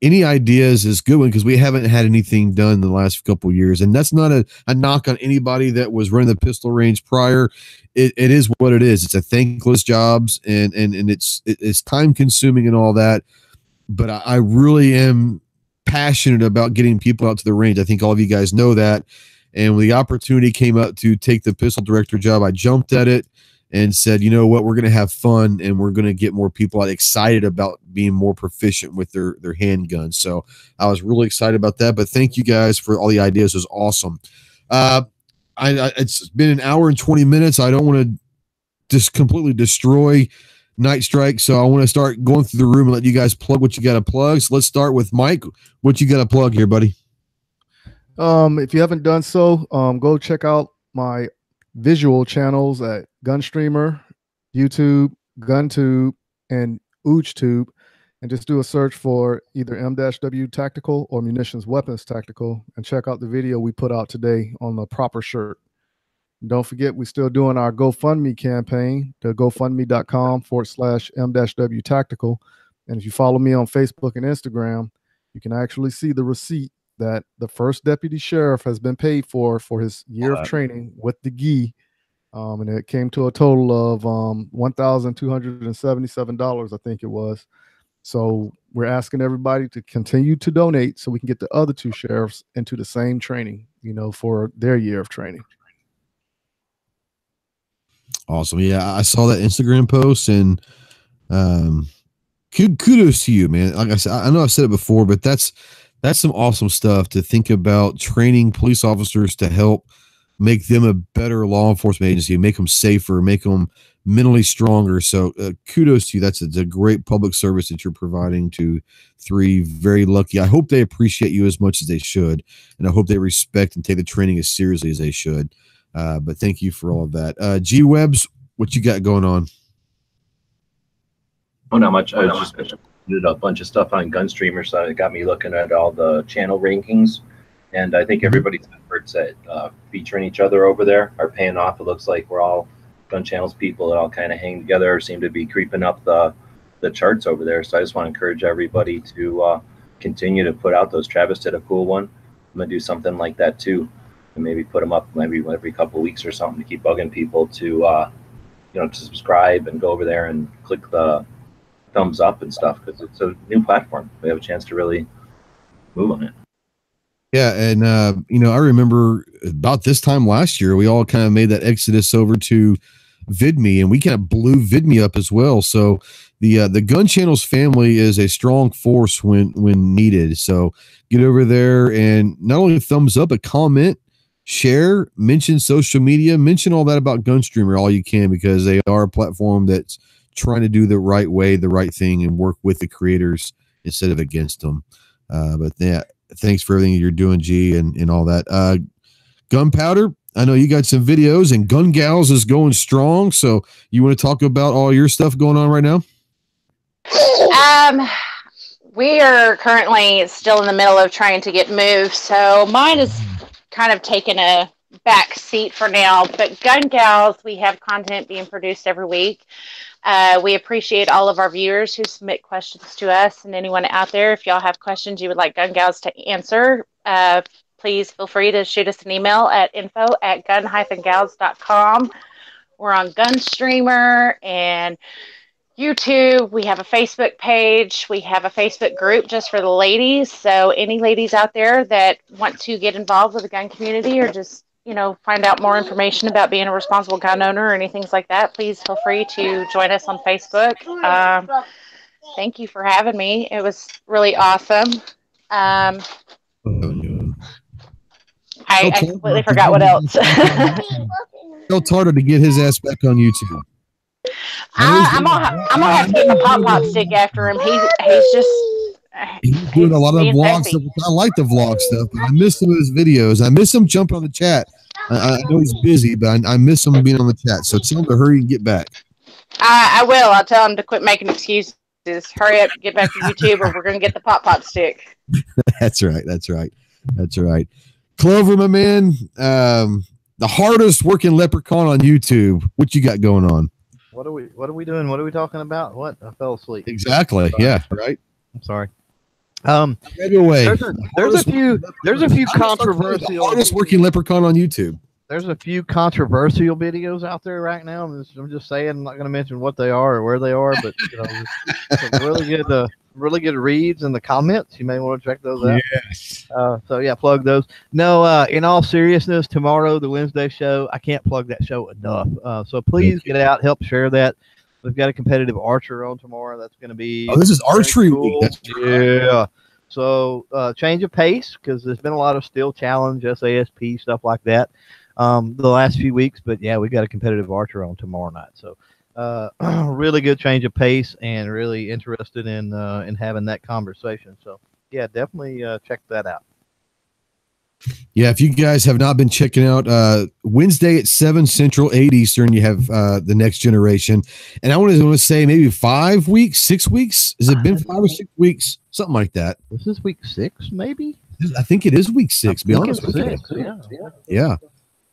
Any ideas is good one because we haven't had anything done in the last couple of years, and that's not a knock on anybody that was running the pistol range prior. It is what it is. It's a thankless jobs, and it's time consuming and all that. But I really am passionate about getting people out to the range. I think all of you guys know that. And when the opportunity came up to take the pistol director job, I jumped at it and said, you know what, we're going to have fun and we're going to get more people out excited about being more proficient with their handguns. So I was really excited about that. But thank you guys for all the ideas. It was awesome. It's been an hour and 20 minutes. I don't want to just completely destroy Night Strike. So I want to start going through the room and let you guys plug what you got to plug. So let's start with Mike. What you got to plug here, buddy? If you haven't done so, go check out my visual channels at GunStreamer, YouTube, GunTube, and UGEtube, and just do a search for either M-W Tactical or Munitions Weapons Tactical, and check out the video we put out today on the proper shirt. And don't forget, we're still doing our GoFundMe campaign, the GoFundMe.com/M-W Tactical. And if you follow me on Facebook and Instagram, you can actually see the receipt that the first deputy sheriff has been paid for his year of training with the GI. And it came to a total of $1,277, I think it was. So we're asking everybody to continue to donate so we can get the other two sheriffs into the same training, you know, for their year of training. Awesome. Yeah, I saw that Instagram post, and kudos to you, man. Like I said, I know I've said it before, but that's some awesome stuff to think about, training police officers to help make them a better law enforcement agency, make them safer, make them mentally stronger. So kudos to you. That's a great public service that you're providing to three very lucky. I hope they appreciate you as much as they should, and I hope they respect and take the training as seriously as they should. But thank you for all of that. G-Webs, what you got going on? Oh, not much. I was just did a bunch of stuff on GunStreamer, so it got me looking at all the channel rankings, and I think everybody's efforts at featuring each other over there are paying off. It looks like we're all GunChannels people that all kind of hang together, seem to be creeping up the charts over there. So I just want to encourage everybody to continue to put out those. Travis did a cool one. I'm gonna do something like that too, and maybe put them up maybe every couple of weeks or something to keep bugging people to to subscribe and go over there and click the thumbs up and stuff, because it's a new platform. We have a chance to really move on it. Yeah, and I remember about this time last year, we all kind of made that exodus over to VidMe, and we kind of blew VidMe up as well. So the GunChannels family is a strong force when needed. So get over there and not only thumbs up, but comment, share, mention social media, mention all that about GunStreamer all you can, because they are a platform that's trying to do the right way, the right thing, and work with the creators instead of against them. But yeah, thanks for everything you're doing, G, and all that. Gunpowder, I know you got some videos, and Gun Gals is going strong. So you want to talk about all your stuff going on right now? We are currently still in the middle of trying to get moved, so mine is kind of taking a back seat for now. But Gun Gals, we have content being produced every week. We appreciate all of our viewers who submit questions to us, and anyone out there, if y'all have questions you would like Gun Gals to answer, please feel free to shoot us an email at info@gun-gals.com. We're on GunStreamer and YouTube. We have a Facebook page. We have a Facebook group just for the ladies. So any ladies out there that want to get involved with the gun community, or just find out more information about being a responsible gun owner or anything like that, please feel free to join us on Facebook. Thank you for having me. It was really awesome. I completely forgot what else. Tell Tartar to get his ass back on YouTube. I'm gonna have to get my pop stick after him. He's just He's doing a lot of being vlog sexy. stuff. I like the vlog stuff, but I miss some of his videos. I miss him jumping on the chat. I know he's busy, but I miss him being on the chat. So tell him to hurry and get back. I will. I'll tell him to quit making excuses. Hurry up, get back to YouTube, or we're going to get the pop stick. That's right. That's right. That's right. Clover, my man, the hardest working leprechaun on YouTube. What you got going on? What are we doing? What are we talking about? What? I fell asleep. Exactly. Yeah. Right. I'm sorry. Anyway, there's a few controversial. Hardest working leprechaun on YouTube. There's a few controversial videos out there right now. I'm just saying. I'm not going to mention what they are or where they are, but some really good reads in the comments. You may want to check those out. Yes. So yeah, plug those. No, in all seriousness, tomorrow the Wednesday show. I can't plug that show enough. So please get out, help share that. We've got a competitive archer on tomorrow. That's going to be. Oh, this is archery cool. week. Yeah. So change of pace because there's been a lot of steel challenge, SASP stuff like that the last few weeks. But yeah, we got a competitive archer on tomorrow night. So really good change of pace and really interested in having that conversation. So yeah, definitely check that out. Yeah, if you guys have not been checking out Wednesday at 7 Central, 8 Eastern, you have the Next Generation. And I want to say maybe 5 weeks, 6 weeks. Has it been 5 or 6 weeks? Something like that. This is week 6, maybe? I think it is week 6, be honest with you. Yeah.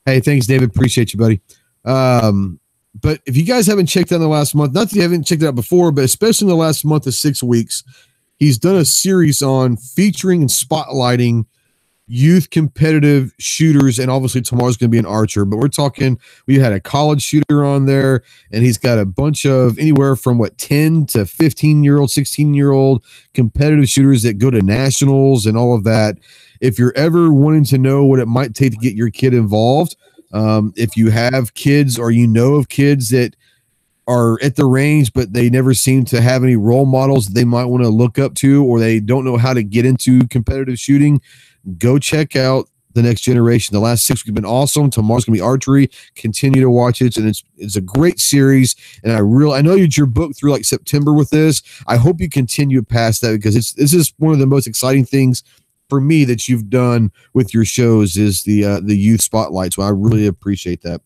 Hey, thanks, David. Appreciate you, buddy. But if you guys haven't checked out in the last month, not that you haven't checked it out before, but especially in the last month of 6 weeks, he's done a series on featuring and spotlighting youth competitive shooters, and obviously tomorrow's going to be an archer, but we're talking, we had a college shooter on there, and he's got a bunch of anywhere from 10 to 15-year-old, 16-year-old competitive shooters that go to nationals and all of that. If you're ever wanting to know what it might take to get your kid involved, if you have kids or you know of kids that are at the range, but they never seem to have any role models they might want to look up to, or they don't know how to get into competitive shooting, go check out the Next Generation. The last 6 weeks have been awesome. Tomorrow's gonna be archery. Continue to watch it, and it's a great series. And I know you're booked through like September with this. I hope you continue past that, because this is one of the most exciting things for me that you've done with your shows is the youth spotlight. So I really appreciate that.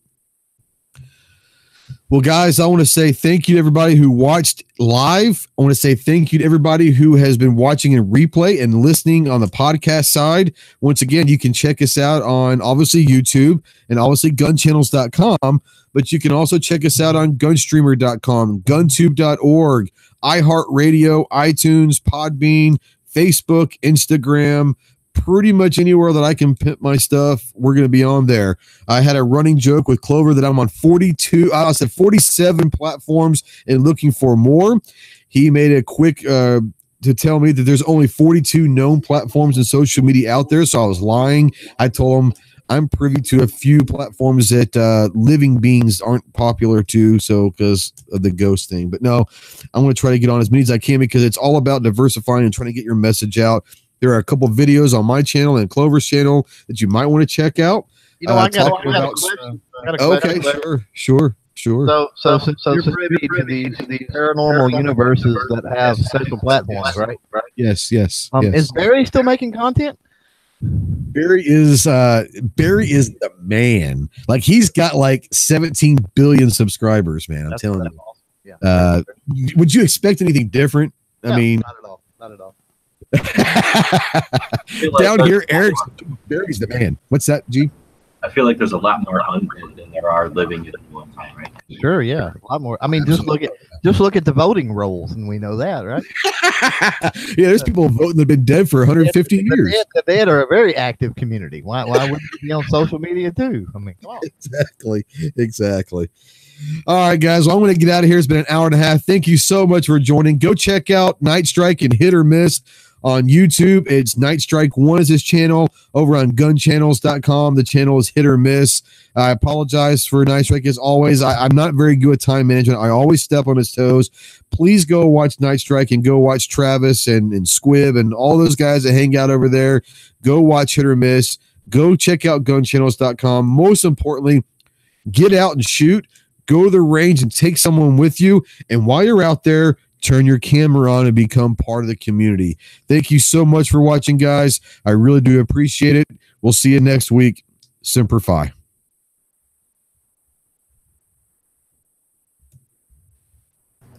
Well, guys, I want to say thank you to everybody who watched live. I want to say thank you to everybody who has been watching in replay and listening on the podcast side. Once again, you can check us out on obviously YouTube and obviously GunChannels.com, but you can also check us out on GunStreamer.com, GunTube.org, iHeartRadio, iTunes, PodBean, Facebook, Instagram. Pretty much anywhere that I can pimp my stuff, we're going to be on there. I had a running joke with Clover that I'm on 47 platforms and looking for more. He made a quick to tell me that there's only 42 known platforms and social media out there. So I was lying. I told him I'm privy to a few platforms that living beings aren't popular to, so because of the ghost thing. But no, I'm going to try to get on as many as I can, because it's all about diversifying and trying to get your message out. There are a couple of videos on my channel and Clover's channel that you might want to check out. I got a question. Okay, sure. So you're privy to these paranormal universes that have special platforms, right? Yes. Is Barry still making content? Barry is the man. Like, he's got like 17 billion subscribers, man. I'm telling you. Yeah. Would you expect anything different? No, I mean, not at all. Down here, Barry's the man. What's that, G? I feel like there's a lot more undead than there are living at one time, right? Sure, yeah, a lot more. I mean, just look at the voting rolls, and we know that, right? Yeah, there's people voting that have been dead for 150 years. The dead are a very active community. Why wouldn't you be on social media too? I mean, come on. Exactly. All right, guys. Well, I'm going to get out of here. It's been an hour and a half. Thank you so much for joining. Go check out Night Strike and Hit or Miss on YouTube. It's Night Strike 1 is his channel. Over on GunChannels.com, the channel is Hit or Miss. I apologize for Night Strike as always. I'm not very good at time management. I always step on his toes. Please go watch Night Strike and go watch Travis and Squib and all those guys that hang out over there. Go watch Hit or Miss. Go check out GunChannels.com. Most importantly, get out and shoot. Go to the range and take someone with you. And while you're out there, turn your camera on and become part of the community. Thank you so much for watching, guys. I really do appreciate it. We'll see you next week. Semper Fi.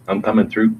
I'm coming through.